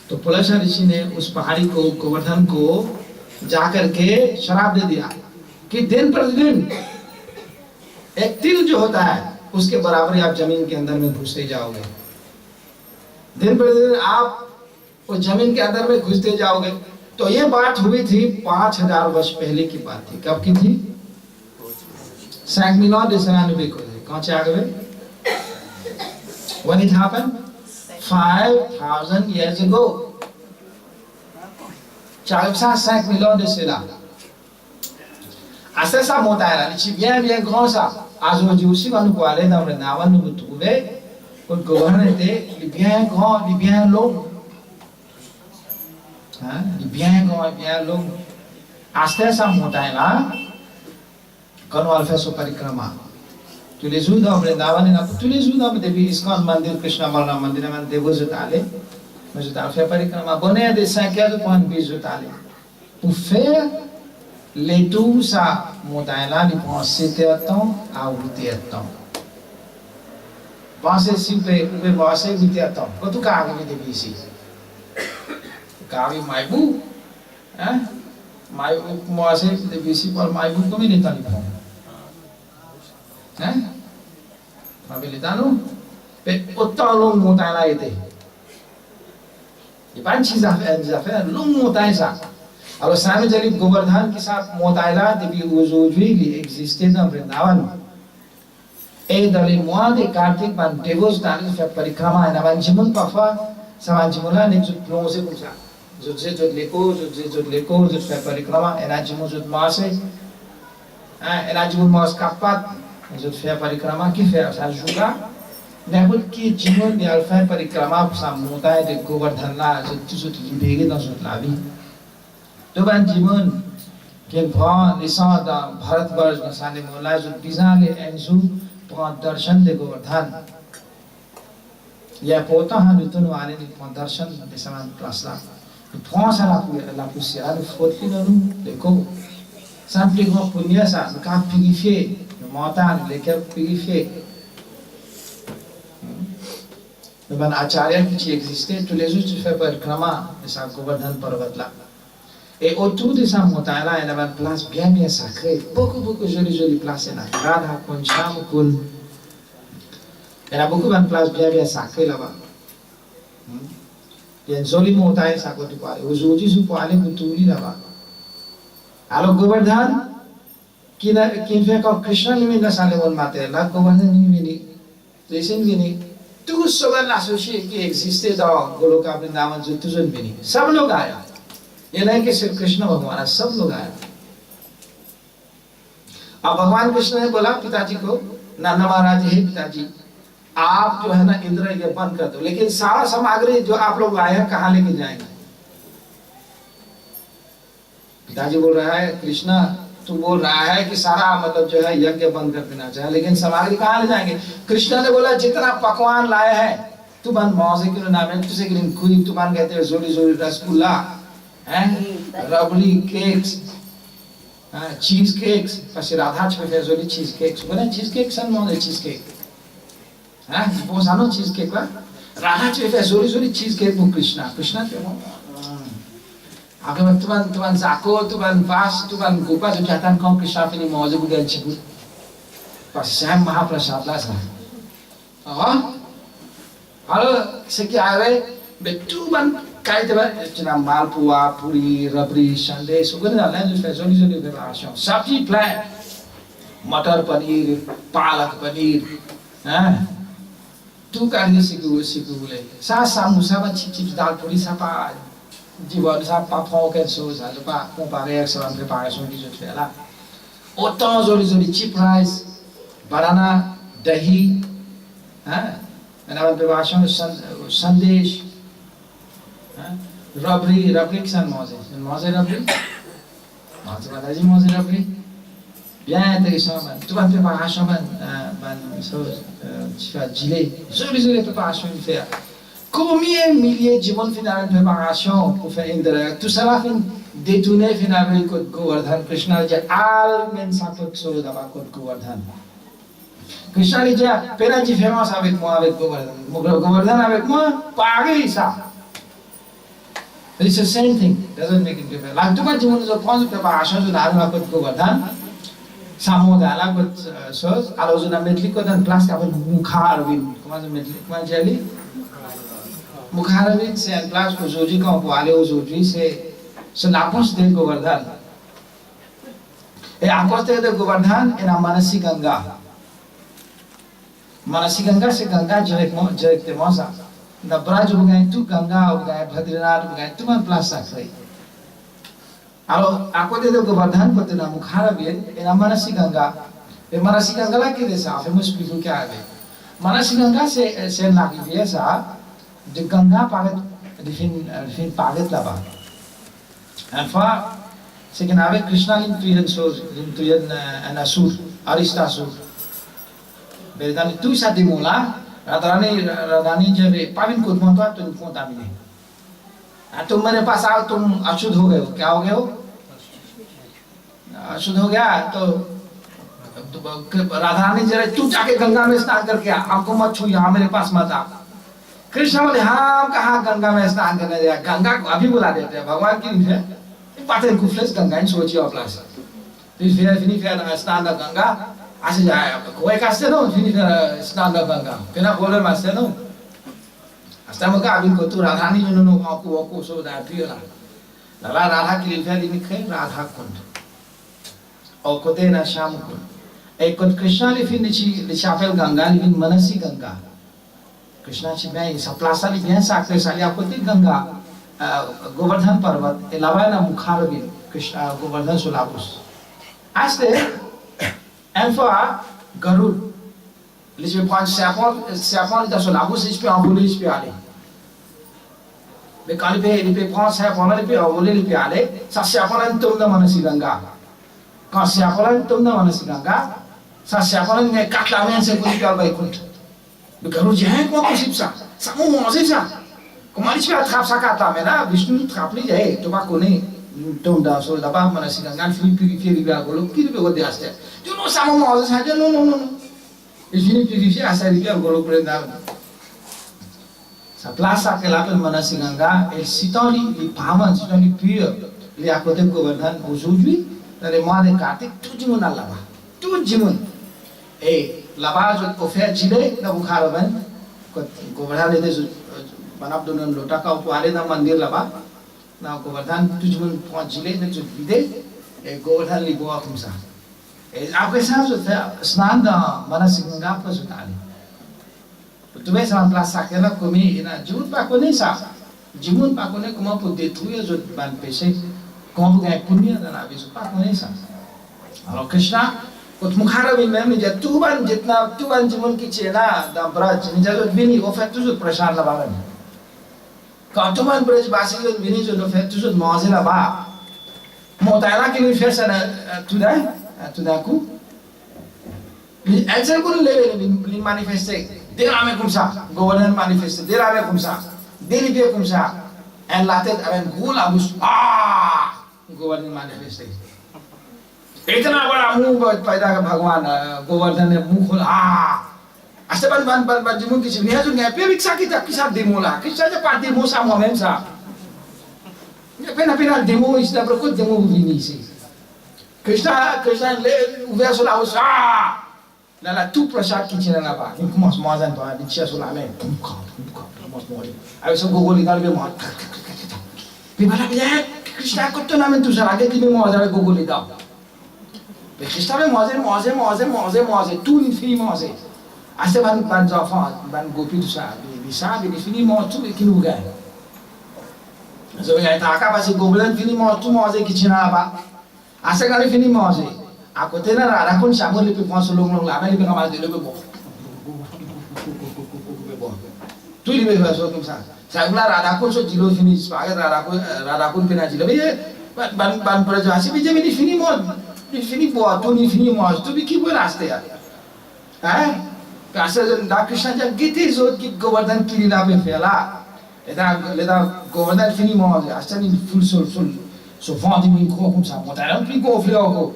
तो पुलस्त्य ऋषि ने उस पहाड़ी को गोवर्धन को जाकर के श्राप दे दिया कि दिन प्रतिदिन एक तिल जो होता है उसके बराबर आप जमीन के अंदर में घुसते जाओगे। दिन प्रतिदिन आप उस जमीन के अंदर में घुसते जाओगे। तो ये बात हुई थी 5000 वर्ष पहले की बात थी। कब की थी? 599 को थी। कौन से आगे? When it happened? 5000 years ago. 500 millions de cela. À ça montagne là, c'est bien grand ça. Aujourd'hui aussi quand nous allons dans le Nava, nous trouver que le gouvernement était bien grand, bien long. Hein? Bien grand, bien long. À ça montagne là, quand on va faire son parikrama, tous les jours dans le Nava, tous les jours dans le Devi Iskon Mandir, Krishna Balram Mandir, man Devo Zotale, mais je t'ai fait parikrama. Bonnet de 5h Zotale pour faire les tout ça montagne là, ils prend 7 temps à 8 temps. Pensez si vous pouvez passer 8 temps. Quand tu arrives depuis ici, tu arrives Maïbou, hein? Maïbou, moi c'est depuis ici pour Maïbou, combien de temps il prend? Hein? Habilitano, autant long montagne là était. Il n'y a pas une petite affaire, longue montagne ça. Alors, ça veut dire que le Govardhan qui sa montagne là, depuis aujourd'hui, il existait dans Vrindavan. Et dans les mois de Kartik, man dévose dans le fait parikrama, et dans Jimun parfois, ça va Jimula n'est pas plongé comme ça. Je dis tout l'écho, je fais parikrama, et dans Jimun je masse, et dans Jimun masse kapat, je fais parikrama, qui fait ça joue là. N'importe qui Jimun il fait parikrama pour sa montagne de Govardhan là, je tout libéré dans toute la vie. Donc Jimun qui prend naissance dans Bharatvarsh, dans sa némola, je disais les enjeux pour un darshan de Govardhan. Il y a pourtant un retour à aller pour un darshan de sa place là. Il prend ça la poussière, il faut qu'il nous les co. Ça plus grand punya ça, le camp purifié, le montagne, les camps purifiés. Le ban acharya qui existait, tous les jours tu fais parikrama de sa Govardhan Parvat là. Et autour de sa montagne là, il y avait une place bien sacrée, beaucoup jolie place là. Radha Kund, Sham Kund. Il y a beaucoup de places bien sacrées là-bas. Il y a une jolie montagne ça côté quoi. Aujourd'hui, je peux aller pour tout là-bas. Alors Govardhan, qui fait comme Krishna lui n'a pas le matin là, Govardhan lui vient, Jason vient. Tous ceux associés qui existaient dans Goloka Vrindavan, tous viennent. सब लोग आया. ये नहीं कि सिर्फ कृष्ण भगवान है, सब लोग आए। अब भगवान कृष्ण ने बोला पिताजी को, नंद महाराज हे पिताजी, आप जो है ना इंद्र ये बंद कर दो, लेकिन सारा सामग्री जो आप लोग आए हैं कहाँ लेके जाएंगे? पिताजी बोल रहा है कृष्णा, तू बोल रहा है कि सारा मतलब जो है यज्ञ बंद कर देना चाहिए, लेकिन सामग्री कहाँ ले जाएंगे? कृष्णा ने बोला जितना पकवान लाए हैं, तू बन मौजे के नाम है, तुझे कि खुई तू बन कहते हैं जोड़ी रसगुल्ला, रबड़ी cakes, cheese cakes, pasti Radha prefers only cheese cakes. Bukan cheese cakes and more cheese cake. Suppose I know cheese cake, lah. Radha prefers only cheese cake for Krishna. Krishna tu mau. Agar tuan Zako, tuan Vas, tuan Gopa, tu jatan kau Krishna ni mau je bukan cikgu. Pas Sam Mahaprasad lah sah. Kalau sekian hari, betul ban kait apa? Cina malpua, puri, rabri, sundae, sugar dah lain tu joli preparation. Sabji plan, matar paneer, palak paneer, tu kali siku boleh. Sa samosa ba chip dal puri sapa, jiwa sapa poket sauce, apa comparer avec préparation qui je fais là. Autant joli cheap rice, banana, dahi, maintenant préparation de sandesh. Rabri kisan mauze rabri, mauze badaji mauze rabri, bien intéressant man. Tu vas préparation ban tu fais gilet, joli préparation il fait. Combien milliers de gens finalement préparation pour faire une tout ça va fin détourner finalement code Govardhan. Krishna dit al men sapot so d'abord code Govardhan. Krishna dit pena différence avec moi avec Govardhan avec moi, pareil ça. It's the same thing, doesn't make it different. Like too much you want to point to preparation to Dharma Kut Govardhan, Samodala Kut Sos, Alozuna Medliko than plus Kapal Mukharavin, Kumas Medlik, Majali Mukharavin, say and plus Kuzoji Kampale Uzoji say, so Napos de Govardhan. A Akoste de Govardhan in a Manasi Ganga. Manasi Ganga se Ganga Jarek de Mosa. The Braj bukan tu Ganga bukan Bhadranath bukan tu man plus sakrai. Alo aku dia tu Govardhan kote na Mukharavin ina Manasi Ganga. Manasi Ganga lah kita sah famous people kya ada. Manasi Ganga se lagi biasa di Ganga pagat difin pagat laba. And fa se kenave Krishna lim tuyan anasur Aristasur. Beredani tu sa dimula. Radharani जब पाविन को पहुंचा तो इनको दामिने तुम मेरे पास आओ तुम अशुद्ध हो गए हो क्या हो गए हो अशुद्ध हो गया तो राधारानी जरा तू जाके गंगा में स्नान करके आ हमको मत छू यहाँ मेरे पास मत आ कृष्ण बोले हाँ कहाँ गंगा में स्नान करने गया गंगा को अभी बुला देते हैं भगवान की है पाते हैं कुफलेस गंगा इन सोचिए अपना फिर स्नान Ganga Así ya, kue castelo, fini snanda banga. Pena boler maseno. Hasta muka abin ko tu radhani no aku so da piola. Lala radha ki lilfa di mikhe radha kund. O ko de na sham kund. E kon Krishna li fini chi li chapel ganga li bin manasi ganga. Krishna chi mai sa plasa li bien sa ke sali aku ti ganga. Govardhan parvat elava na mukhar bin Krishna Govardhan Sulabus. Aste and for Garud, Lisbon point Sapon da Sulabus is pe ambuli is pe ale. Be kali pe li pe point Sapon li pe ambuli li pe ale. Sa Sapon tum da manasi ganga. Ka Sapon tum da manasi ganga. Sa Sapon ne katla men se kuli pe bai kunt. Be Garud je hai ko kusipsa. Sa mo mo sa. Kumari pe atrap sa katla men na Vishnu trap li je to ba kone. Tonda so da ba mana singa fini purifier riba golo kiri be gode aste tu no samo mo sa no il fini purifier asa riba golo prenda sa plaza che la per mana singa il sitoli li paman sitoli pur li akote Govardhan aujourd'hui dans les mois de Kartik tout jimun alaba tout jimun e laba jo ko fer jile na bukhara ban Govardhan le de banab donon lota ka upale na mandir laba na Govardhan tujuan point जिले ने जो विदे Govardhan लिबोआ कुमसा आपके साथ जो था स्नान दा मना सिंगा पर जो ताली तो तुम्हें सामान प्लास साके ना कुमी ना जुट पाको नहीं सा जिमुन पाको ने कुमा पुद्दे तुये जो बन पेशे कौन गए पुण्य ना अभी जो पाको नहीं सा और कृष्णा कुछ मुखारा भी मैं मुझे तू बन जिमुन की चेना दा ब्राज निजा जो बिनी वो फिर तुझे प्रशांत लबावन Kantuman bridge basically village of the fetus of Mozilla Ba. Motala can you face to that coup? Answer couldn't live in manifesting. There are Kumsa, Governor manifested, there are Kumsa, Delibia Kumsa, and Latin and Gulabus. Governor manifesting. Etana move by the Bhagwan, Governor Mukul. Asta ban jimun ki chini hazu ngai pe biksa ki tak kisah demo la kisah je part demo sa moment sa pena demo is da prokot demo vini si Krishna le uver sola us la tu prasad ki china na ba ki kumas mazan to di chia sola me kum mas mori ai so gogol nigal be mat pe bala be Krishna ko to na men tu sara ke di me mazan gogol nigal pe Krishna me maze tu ni fini maze Asta ban zafa ban gopi tu sa bi fini mo tu ki lu ga so ya ta ka ba se Govardhan fini mo tu mo je kichina ba asa kali fini mo je ako tena ra kon samol li pe pon long la ba li pe kamal de le bo tu li be so kum sa gula ra kon so jilo fini pa ga ra kon pe na jilo be ban पर जो आसी भी जब ini fini bo tu ni fini mo tu bi ki bo raste ya Kasa da Krishna jab gite zot ki Govardhan ki lila pe fela leda Govardhan fini mo asta ni full so vendi mi ko comme ça mon talent plus ko fle ko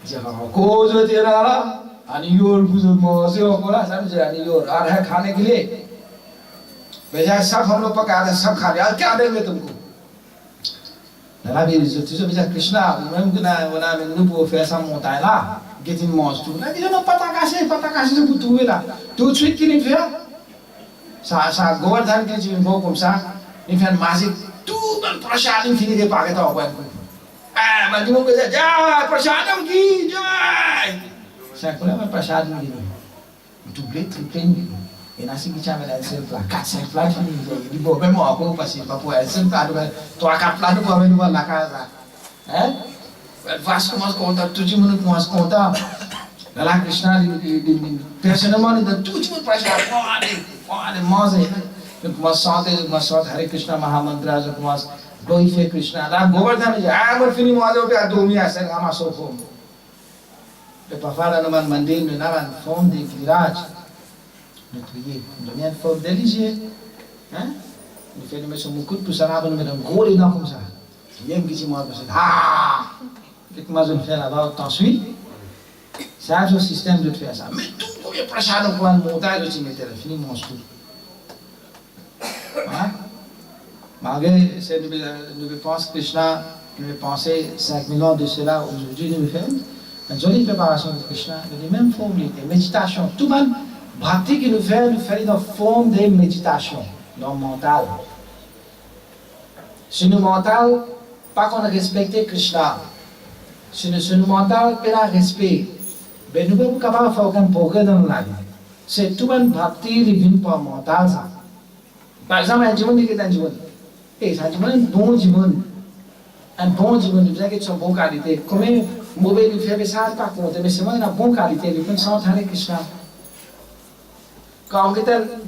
ja ko jo tera la ani yor buzo mo se ko la samjhe ani yor आ रहा है खाने के लिए बेजा सब हम लोग पका रहे सब खा रहे हैं क्या देंगे तुमको Nalabi जो तुझे बेजा कृष्णा मैं गुना वना में नुपो फैसा मोता है ला getting more to na di no patakasi so butuela tu tweet kini fia sa Govardhan ke ji mo kom sa ni fan masik tu ban prasad ni fini de page ta ko ba di mo ke ja prasadam ki jai sa ko la prasad ni tu blet triple e nasi ki chama la self la kat self la ni di bo be mo ako pasi papu self la to akat la do ba me no la casa Vasco mas conta tudo mundo mas conta lá Krishna de personalmente da tudo mundo para chegar pode mas mas Hare Krishna Mahamantra já mas glorify Krishna lá Govardhan já mas fini mas eu pego domi essa ama só como de para falar no mandir no navan fond de viraj no tuye no minha fond delicieux hein no fez me so mukut pusarava no meu gole na como sa yem kisi mas एक मजन fail about t'ensuite ça c'est un système de faire ça mais tout le prasad को मोटा जो चीज तेरे fini mon tout मागे से nous pense Krishna nous penser 5 000 ans de cela aujourd'hui nous fait une jolie préparation de Krishna, de même forme de méditation. Tout le monde, bhakti qui nous fait dans forme de méditation, dans le mental. Si nous mental, pas qu'on a respecté Krishna, si nous mental, pas respect, ben nous ne pouvons pas faire aucun progrès dans la vie. C'est tout le monde bhakti qui vient par mental ça. Par exemple, un जीवन qui est un जीवन, et ça जीवन bon जीवन. Un bon जीवन, vous avez une bonne qualité. Comme mauvais lui fait ça, pas compte, mais c'est moi une bonne qualité. Il peut s'en Hare Krishna. Quand on dit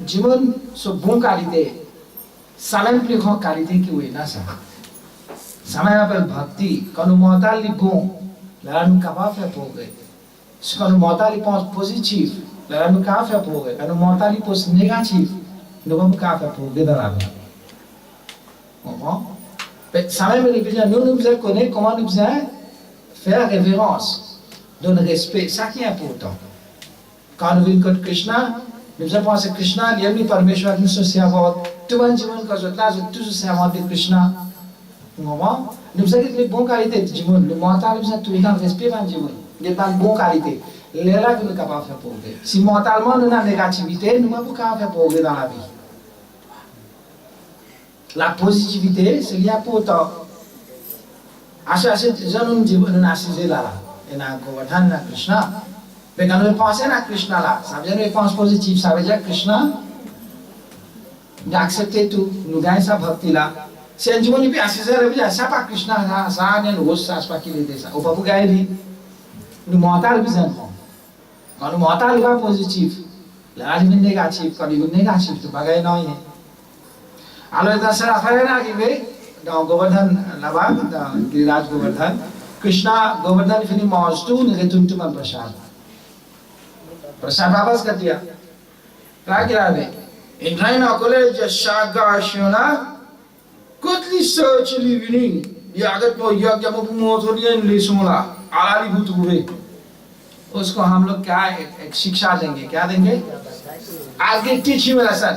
जीवन sur bonne qualité, ça même plus grande qualité qui est là ça. Ça m'appelle bhakti. Quand nous mental est bon, là nous capable de faire progrès. Quand nous mental pense positif, là nous capable de faire progrès. Quand nous mental pense négatif, nous ne pouvons pas faire progrès dans la vie. Comprends? Ça même nous devons connaître comment nous devons faire révérence, donner respect. Ça qui est important. Quand nous venons de Krishna, nous devons penser que Krishna, il y a une Parmeshwar qui nous servent. Tout le monde quand je là, je toujours servant de Krishna. Vous comprenez? Nous devons avoir les bonnes qualités de Jimon. Le mental, nous devons tout le temps respect de Jimon. Il y a une bonne qualité. C'est là que nous sommes capables de faire progrès. Si mentalement nous avons une négativité, nous ne pouvons pas faire progrès dans la vie. La positivité, c'est lié pour autant. Assez, je nous dis, nous assisons là, et nous Govardhan, nous Krishna. Mais quand nous pensons à Krishna là, ça veut dire une réponse positive, ça veut dire Krishna, nous acceptons tout, nous gagnons sa bhakti là. Si un jour nous peut assister, ça veut dire, ça pas Krishna, ça a une rose, ça c'est pas qu'il était ça. On va pas gagner, nous mental besoin. Quand nous mental est positif, là il est négatif, quand il est négatif, tu ne vas pas gagner rien. Alors, dans cette affaire arrivée, dans Govardhan, là-bas, dans Giriraj Govardhan, Krishna, Govardhan finit mange tout, il retourne tout le prasad. Prasad वापस कर दिया. क्या किया बे? Indrayana college Shaga Shona, Kutli search living. यागत को यज्ञ में मोथोरियन ले सुमला आली भूत हुए उसको हम लोग क्या एक शिक्षा देंगे क्या देंगे I'll get teach him a lesson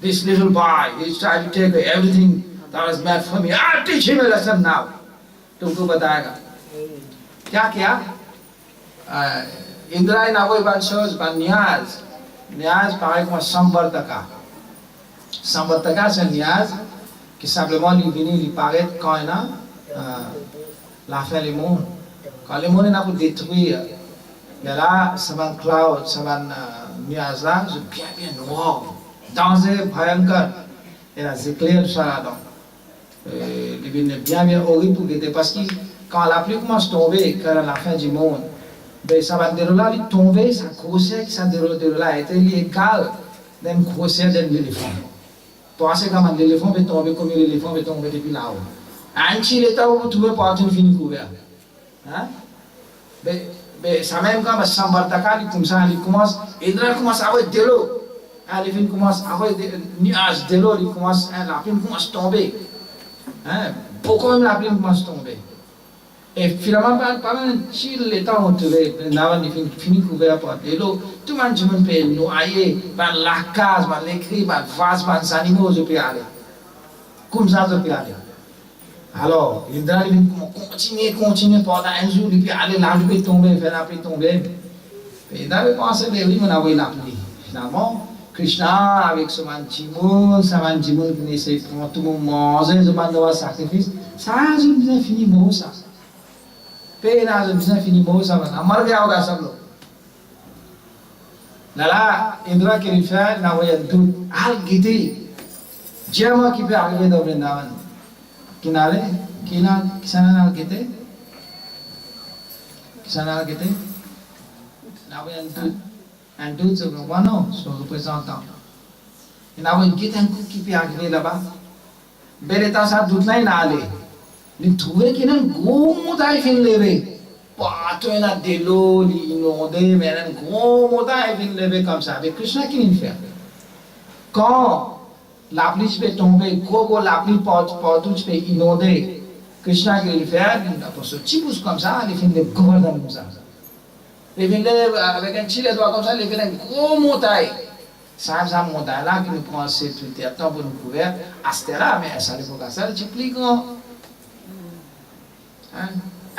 this little boy he's trying to take everything that was meant for me I'll teach him a lesson now तुमको बताएगा क्या किया इंद्रायण कोई बात सोच बात न्याज पाए को संवर्तका से न्याज que simplement il venait il paraît quand il a la fin du monde quand le monde n'a pas détruit mais là ça va cloud ça va nuage là je bien noir danger भयंकर et là c'est clair ça là donc il venait bien horrible pour guetter parce que quand la pluie commence à tomber quand la fin du monde ben ça va dérouler il tomber ça grossir ça dérouler était égal d'un grossir d'un éléphant Pensez comment l'éléphant peut tomber comme l'éléphant peut tomber depuis là-haut. Un petit état où vous trouvez pas une fine couvert. Hein? Mais ça même quand Sambartaka il comme ça il commence et là commence à avoir de l'eau. Les filles commencent à avoir des nuages de l'eau, il commence la pluie commence à tomber. Hein? Pourquoi même la pluie commence à tomber? Et finalement pas un petit état où vous trouvez là il fini couvert par de l'eau. Tout le monde peut noyer, par la case, par l'écrit, par vase, par les animaux, je peux aller. Comme ça, je peux aller. Alors, il doit continuer pendant un jour, il peut aller là, il peut tomber, faire la pluie tomber. Et il doit penser, mais oui, on a vu la pluie. Finalement, Krishna, avec ce manjimon qui essaie pour tout le monde manger, ce manjimon sacrifice, ça a besoin fini beau ça. Peine a besoin fini beau ça. Amar gaya hoga sab log. Là, Indra qui lui fait, n'a pas eu tout. Al guidé. Jama qui peut arriver dans Vrindavan. Kinare, kisana al guidé. Kisana al guidé. N'a pas eu tout. Un doute sur le guano, son représentant. Il n'a pas eu guidé un coup qui peut arriver là-bas. Bel état ça doute n'a allé. Il trouvait qu'il y a un gros montagne fin levé. Partout il y a de l'eau, il inondé, mais il y a un gros montagne fin levé comme ça. Mais Krishna qui l'a fait? Quand la pluie peut tomber, gros la pluie partout peut inonder, Krishna qui l'a fait? Il a posé un petit pouce comme ça, il fait des Govardhan comme ça. Il fait avec un petit doigt comme ça, il fait un gros montagne. Ça montagne là qui nous prend cette terre pour nous couvrir, à ce là, mais ça ne peut pas ça, c'est plus grand.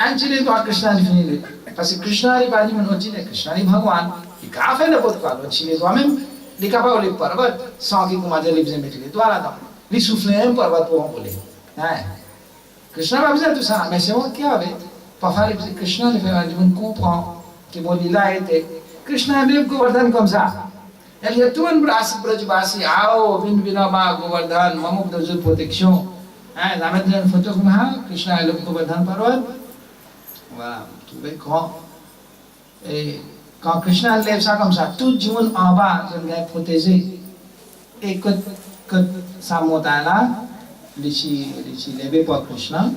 Anjali to Krishna ni fini. Pasi Krishna ni bani manoji ne Krishna ni Bhagwan. Ikafe na bot kwalo chile to amem likapa ole parvat sangi kumaje libse metile to ala da. Li souffler parvat pour voler. Hein. Krishna va besoin de tout ça, mais c'est moi qui avait. Parfois Krishna le fait on comprend que mon lila était Krishna aime Govardhan comme ça. Elle y a tout un brajbasi आओ win बिना माँ Govardhan ममुक दजु protection. Hein, la mettre une photo comme ça, Krishna aime Govardhan parvat. Voilà, tout est grand. Et quand Krishna lève ça comme ça, tout le monde en bas, je vais protéger. Et que ça monte là, les levé par Krishna,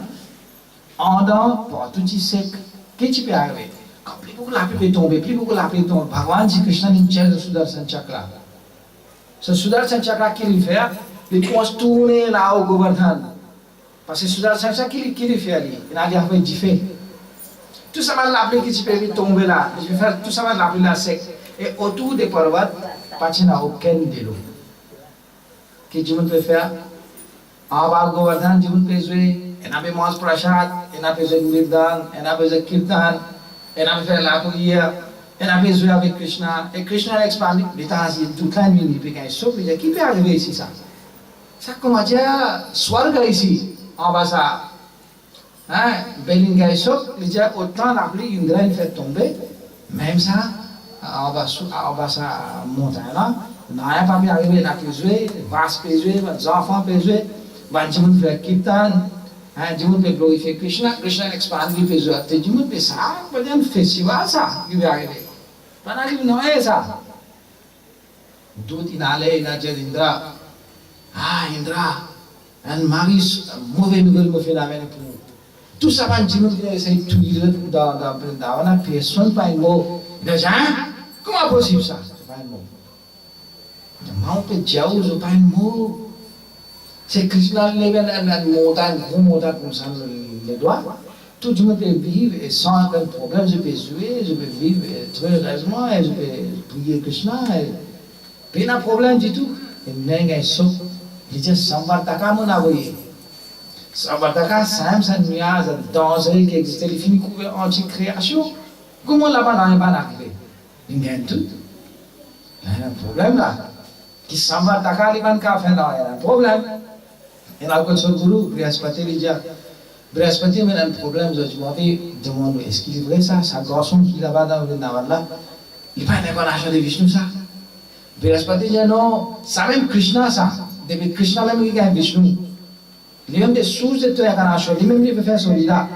en dedans, pour tout y sec, qu'est-ce qui peut arriver? Quand plus beaucoup la pluie peut tomber, plus beaucoup la pluie tombe, Bhagwan dit Krishna n'est pas de Sudarshan Chakra. Ce Sudarshan Chakra qu'il fait, il pense tourner là au Govardhan. Parce que Sudarshan Chakra qu'il fait, il a dit avec diffé. Tout ça va l'appeler qui peut tomber là. Je vais faire tout ça va l'appeler là sec. Et autour des parvat, pas de aucun de l'eau. Qu'est-ce que je peux faire? En bas Govardhan, je peux jouer. On a besoin de prasad, on a besoin de mirdan, on a besoin de kirtan, on a besoin de la prière, on a besoin avec Krishna. Et Krishna expande. Les temps c'est toute la nuit, il peut gagner sauf il qui peut arriver ici ça. Ça comment dire swarga ici en bas ça. Hein, Belinga sauf il dit autant l'appeler Indra il fait tomber. Même ça en bas ça montagne là, n'a pas pu arriver là que jouer, vas peut jouer, les enfants peut jouer, va dire faire kirtan. Hein, du monde peut glorifier Krishna, Krishna expande, il peut jouer. Du monde peut ça, peut dire un festival ça, qui va arriver. Pas d'arriver non est ça. D'autres il allait, il a dit Indra, Indra, un mari mauvais nouvelle me fait la même pour tout ça va dire que c'est tout il dans Vrindavana, personne pas un mot. Il a dit comment possible ça? C'est pas un mot. Comment on peut dire c'est pas un mot? C'est Krishna lève une montagne, une montagne comme ça les doigts. Tout le monde peut vivre et sans aucun problème, je peux jouer, je peux vivre très heureusement et je peux prier Krishna. Pas de problème du tout. Et n'est-ce pas ça? Il dit Samvartaka mon avoué. Samvartaka, c'est un nuage dangereux qui existe. Il finit couvert anti-création. Comment là-bas n'est pas arrivé? Il y a tout. Il y a un problème là. Qui Samvartaka, il y a un problème. Et là, quand le guru, Brihaspati, il dit Brihaspati, il y a un problème. Je me demande est-ce qu'il est vrai ça? Ça garçon qui là-bas dans le Navala, il n'y a pas une émanation de Vishnu ça? Brihaspati dit non, ça même Krishna ça. Depuis Krishna même il y a Vishnu. Il y a même des sources de tout émanation. Il même il peut faire celui-là.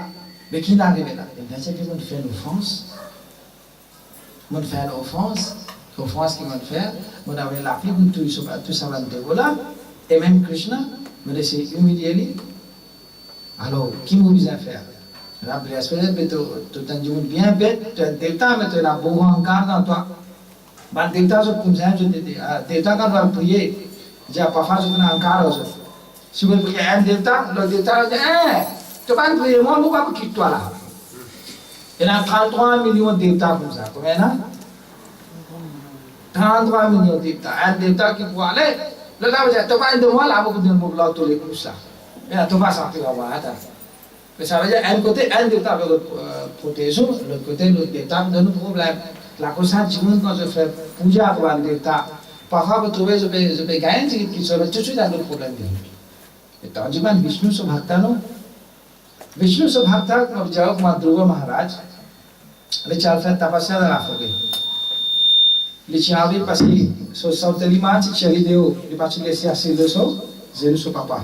Mais qui n'arrive là? Il dit que on fait une offense. On fait une offense. L'offense qu'ils vont faire. On a l'appli pour tout ça va de là. Et même Krishna. Mais laissez humilier. Alors, qui m'a besoin de faire? La Brihaspati, tu t'en dis bien bête, tu as des temps, mais tu as beaucoup encore dans toi. Mais des temps, comme ça, je te dis, des temps, quand tu vas prier, je parfois, je te encore aussi. Si vous priez un delta, le delta, tu vas prier, moi, pourquoi tu quittes toi là? Il y a 33 millions de delta comme ça. Combien là? 33 millions de delta. Un delta qui peut aller. Le gars va dire, tu vas de moi là, beaucoup de monde là, tous les coups là. Mais là, tu vas sortir là-bas. Mais ça veut dire, un côté, un delta veut protéger, l'autre côté, l'autre delta donne un problème. La cause du monde, quand je fais puja pour un delta, parfois, vous trouvez, je vais gagner, qui se met tout de suite dans le problème. Et tandis que Vishnu se bhakta, non? Vishnu se bhakta, quand vous dites, moi, Dhruva Maharaj, les chals fait tapasya de la forêt. Les chiens parce que ce sont des limaces qui vidéo, les parties laissées assez de ça, c'est le papa.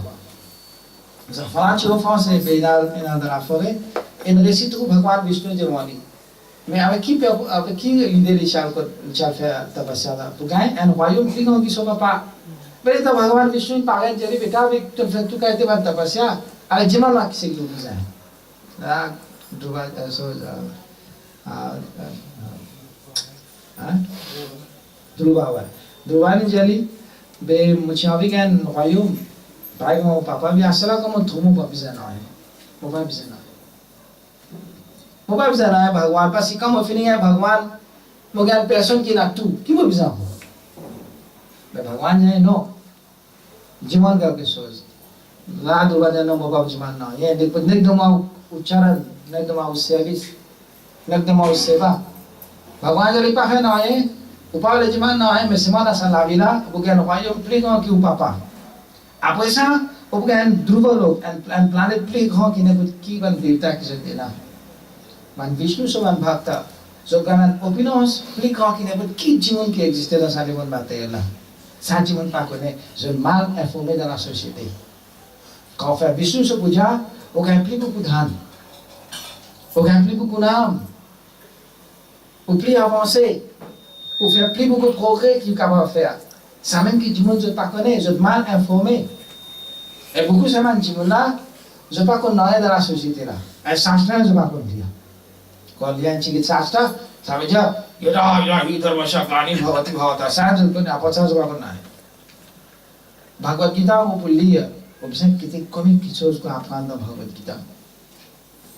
Les enfants qui ont fait dans la forêt, et ne récitent pas Bhagwan Vishnu Devani. Mais avec qui l'idée les chals fait tapasya pour gagner un royaume qui n'ont son papa. Mais quand Bhagwan Vishnu paraît, il dit, béta, avec tout fait tout cas, il va tapasya, avec Jimama qui s'est globé. Là, tu vois, Dhruva ni jali, be muchavi kan royaume, pai mon papa भी asala comme tout mon papa bizarre है, mon papa bizarre है, mon papa bizarre है भगवान पास ही कम feeling है भगवान, मुझे person की ना तू, क्यों वो bizarre हो? बे भगवान जाने no, जीवन का क्या सोच, ला धुआ जाने mon papa जीवन ना, ये देख दो माँ उच्चारण nagdamaus service, nagdamaus seva. Bhagwan jali pahe na hai, upale jiman na hai, mesimana sa lavila, bukan apa yang pelik ki upapa. Apa esa, bukan dhruva lok and planet pelik ki ne ki ban devta ki jadena. Man Vishnu soban bhakta, so ganan opinos pelik ki ne ki jivan ki existe na sari ban batela. Sa jivan pa ko ne, so mal informé dans la société. Quand on fait Vishnu se puja, on gagne plus beaucoup d'âme. On gagne plus beaucoup d'âme. On plus avancer. On fait plus beaucoup de progrès qu'il est capable de faire. Ça même que tout le monde ne pas connaît, je suis mal informé. Et beaucoup de gens qui disent là, je ne sais pas qu'on est dans la société là. Et Shastra, je ne sais pas qu'on dit. Quand il y a un petit Shastra, ça veut dire, il y a une Shakani, Bhavati Bhavata. Ça, je ne sais pas qu'on est. Bhagavad Gita, on peut lire. On besoin कितने कमी की चीज़ को आप खाना भगवत गीता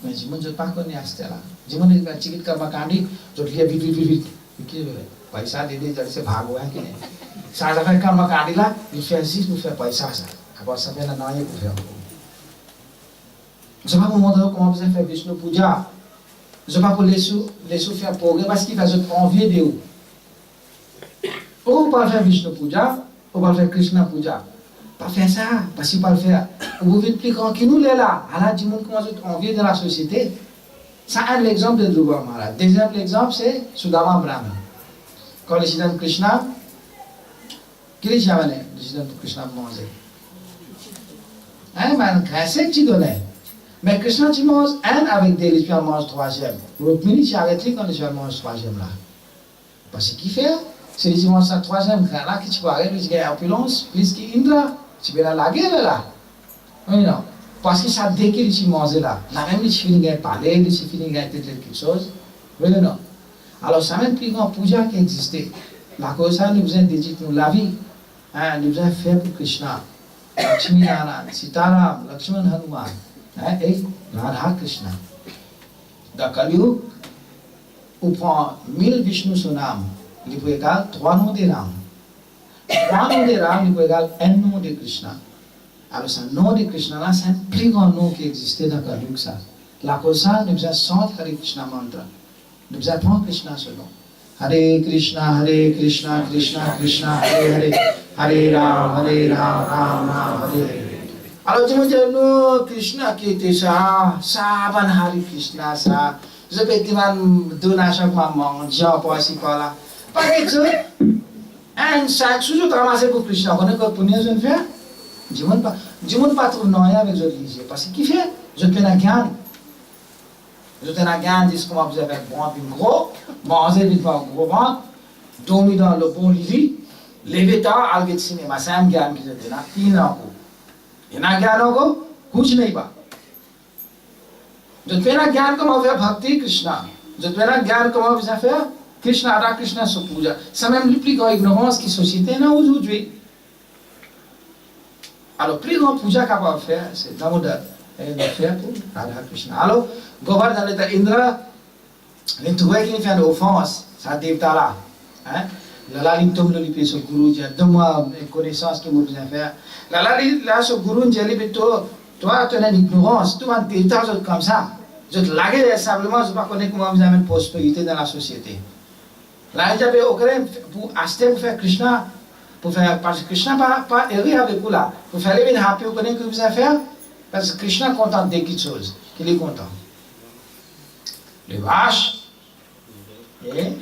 में जीवन जो पाको नहीं आस्ते ला जीवन एक चिकित कर्म कांडी जो लिया बिट क्या बोले पैसा दे दे जैसे भाग हुआ है कि नहीं सारा फिर कर्म कांडी ला डिफेंसिव में फिर पैसा सा अब सब ना नए को फिर जब आप मोदो को आप फिर विष्णु पूजा जब आप लेसु फिर पोगे बस की वजह envie de où ou pas faire Vishnu Puja ou pas faire Krishna Puja pas faire ça, parce qu'il pas le faire. Vous êtes plus grand que nous, là. Alors, du monde commence à envier dans la société. Ça, un exemple de Dhruva Maharaj. Deuxième exemple, c'est Sudama Brahman. Quand le Siddham Krishna, qui est jamais le Siddham Krishna mange? Hein, mais qu'est-ce que tu donnes? Mais Krishna, tu manges un avec des rituels, mange troisième. Rukmini, tu arrêtes quand les rituels mange troisième là. Parce qu'il fait, c'est les mange ça troisième, là, que tu vas arrêter, tu as opulence, plus qu'Indra. Tu peux la laguer là. Oui, non. Parce que ça dès que tu manges là, la même tu finis à parler, tu finis à dire quelque chose. Oui, non. Alors, ça même plus grand puja qui existait. La cause, nous besoin de dire la vie. Nous besoin faire pour Krishna. Lakshmi Narayan, Sitaram, Lakshman Hanuman. Et Radha Krishna. Dans Kali-yuga, on prend 1000 Vishnu Sunam, il peut égaler 3 noms de Ram. 3 noms de Ram, il peut égaler 1 nom de Krishna. Alors, ce nom de Krishna là, c'est un plus grand nom qui existait dans Kali-yuga. La cause, nous besoin chanter Hare Krishna mantra. Nous besoin prendre Krishna ce nom. Hare Krishna, Krishna Krishna, Hare Hare, Hare Ram, Ram Ram, Hare Hare. Alors, tu me dis, non, Krishna qui était ça, Saban Hare Krishna, ça. Je peux te donner à chaque moment, je pas si pas là. Pas que ça. Un sac, je te ramasse pour Krishna. On est quoi pour nous, je ne fais? Je ne pas trouver non avec je lisais. Parce qu'il fait, je te la gagne. Je te la gagne, dis comment vous avez bon, puis gros, manger vite pas gros ventre, dormir dans le bon lit, lever tard, aller au cinéma. C'est un gagne qui se donne. Il n'a pas. Il n'a pas de कुछ नहीं बा जो तेरा ज्ञान को mafia भक्ति कृष्णा जो तेरा ज्ञान को माफिया faire कृष्णा राधा कृष्णा से पूजा ça même plus grand ignorance qui société là aujourd'hui alors plus grand पूजा का va faire c'est Damodar et le faire pour Radha Krishna alors Govardhan l'état Indra les trouver qui fait une offense ça dévta là hein Lalali तुम लोग पे सो गुरु जी दम connaissance que vous besoin faire Lalali là सो गुरु जी ले तो toi tu as une ignorance tu as des tas comme ça je te lague simplement je pas connais comment vous amener prospérité dans la société là il avait au grand pour acheter pour faire Krishna pour faire parce que Krishna pas heureux avec vous là pour faire les happy vous connaissez que vous allez faire parce que Krishna content de quelque chose qu'il est content les vaches et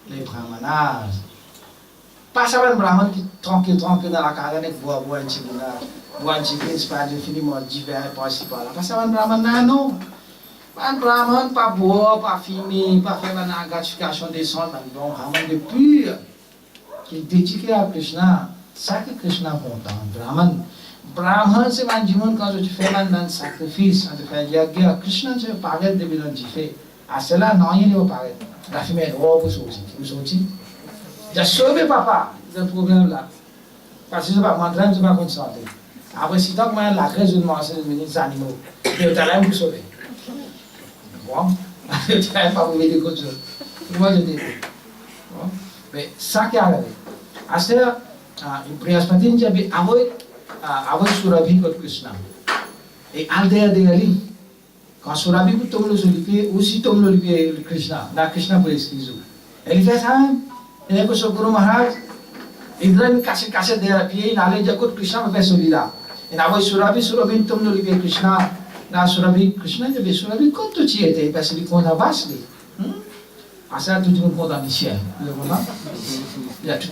les brahmanas pas ça un brahman qui tranquille dans la carrière boit un chicken pas de fini moi divers pas si pas là pas ça un brahman non un brahman pas boire pas fini pas faire une gratification des sens bon brahman de pur qui dédié à Krishna ça que Krishna content brahman c'est un जीवन quand tu fais un sacrifice tu fais yagya Krishna tu pagal de bilan tu fais à cela non il est pagal la femme oh vous sochi já soube papa le problème là parce que je pas m'entraîner je pas concentré après si donc moi la raison de manger des animaux je t'allais vous sauver bon je t'allais pas vous aider quelque chose moi je dis bon mais ça qui arrive à ce Brihaspati ji avait avoi surabhi ko Krishna et aldea de ali Quand Surabi tombe sur le pied, aussi tombe le pied Krishna. La Krishna pour excuse. Elle fait ça. Elle est que ce Guru Maharaj, il donne casse de la pied, il allait dire que Krishna me fait celui-là. Et là, Surabi tombe le pied Krishna. Là, Surabi, Krishna, il dit Surabi, quand tu étais, parce qu'il compte à basse. Ah, ça, tout le monde compte à Michel. Il y a tout.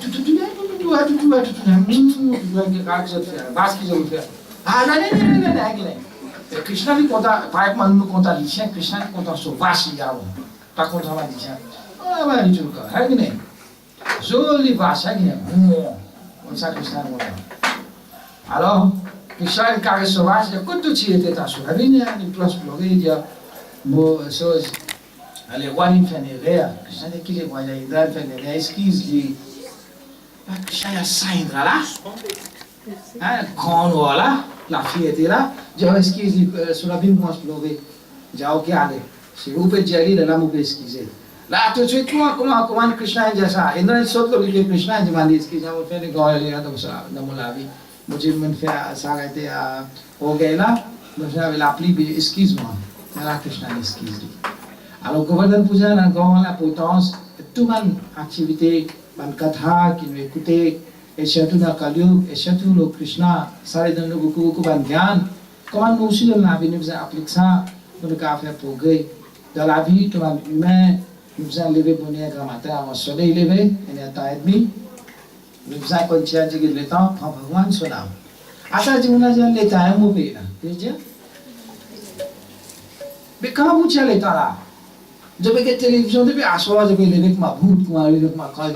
Ah, non. Krishna भी conta, par exemple, nous conta l'Isien, Krishna qui conta sur vache, pas conta la l'Isien. Ah, bah, il joue quoi, hein, joli vache, hein, comme ça, Krishna conta. Alors, Krishna il carré sauvage, il y a que tout qui était à soi. La vie, il peut explorer, il y a bon chose. Les rois, ils font des rêves. Krishna dit qu'il est roi, il fait des rêves, excuse, dit. Krishna, il y a ça, il est là. Hein, grand noir là, la fille était là. J'ai excusé sur la ville, moi je pleurais. J'ai dit, ok, allez. Si vous pouvez dire, là, vous pouvez excuser. Là, tout de suite, comment Krishna dit ça? Et non, il saute le livre Krishna, il m'a dit, excusez, on fait des gars dans mon avis. Moi, je me fais s'arrêter au gars là. Donc, j'avais l'appli, excuse-moi. Et là, Krishna excuse. Alors, Govardhan Puja, encore la potence, toute ma activité, ma katha qui nous écoutait. Et surtout dans Kaliug, et surtout le Krishna, ça lui donne beaucoup de gyan. Comment nous aussi dans la vie, nous appliquons ça pour nous faire progrès. Dans la vie, tout le monde humain, nous faisons lever pour nous grand matin avant le soleil levé, il est à temps et demi. Nous faisons continuer à dire le temps, prendre Bhagwan son âme. À ça, on a dit l'état est mauvais. Mais quand vous tirez l'état là, je vais la télévision, depuis à soir, je vais lever avec ma boute, je vais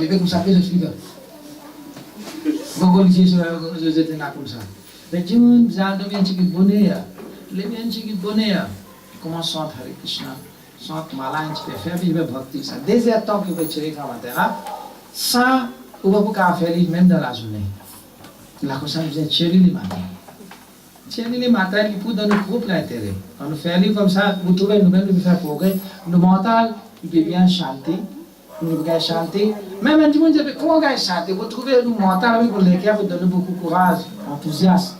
lever comme ça, je suis là. Gogol ci j'étais là comme ça. Mais Dieu nous a donné un petit bonheur. Les bien petit bonheur. Comment chante Hare Krishna, chante Mala, tu peux faire vivre bhakti. Ça désert temps que vous tirez quand matin là. Ça, on va pouvoir faire même dans la journée. La cosa nous est chérie les matins. Chérie les matins, il faut dans le groupe l'intérêt. Quand nous faisons comme ça, vous trouvez nous-mêmes nous faire progrès. Nous mental, il peut bien chanter. Nous pouvons chanter. Même un dimanche, comment on va chanter? Vous trouvez nous mental, vous donner beaucoup de courage, enthousiasme.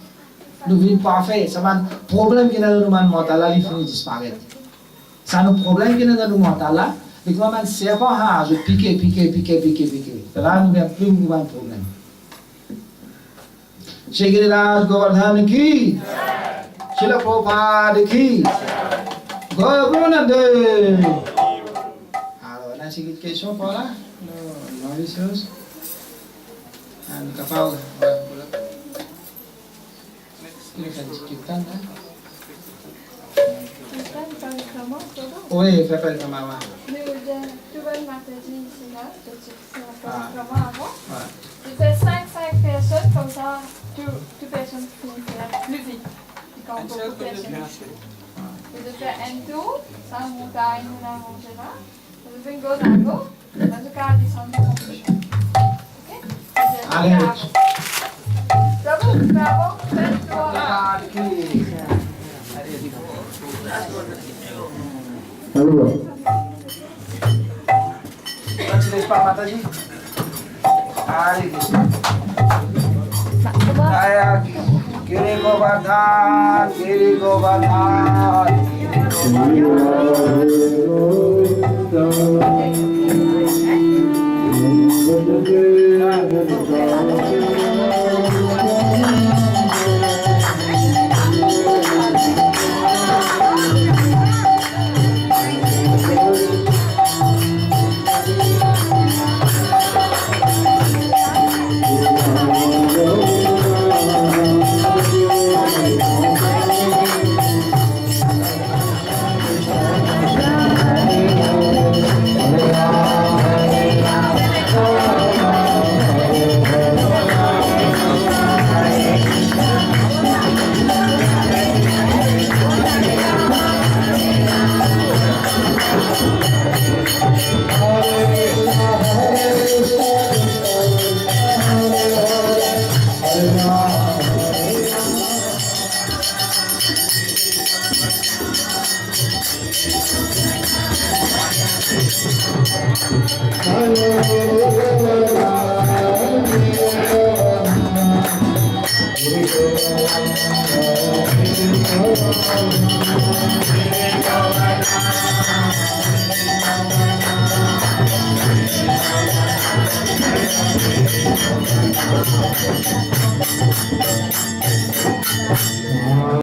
Nous vivons parfait. Ça va un problème qui est dans le mental là, il finit de disparaître. Ça un problème qui est dans le mental là, mais comment on sait pas, je pique. Là, nous n'avons plus de problème. Shri Raj Govardhan ki, Srila Prabhupada ki, Gaurunande. Alors, on a une question par là? Non, les choses. On est capable. Il fait du kirtan, hein? Oui, fait pas le kamama. C'était 5 personnes, comme ça, toute personne finissait plus vite. Quand beaucoup de personnes. Je fais un tour, sans montagne, on a mangé là. Je fais un go, dans le cas descendre en plus. Ok? Allez. Bravo, faites-toi. Tu laisses pas Mataji? Allez, Jaya Giri Govardhan, Giri Govardhan. Oh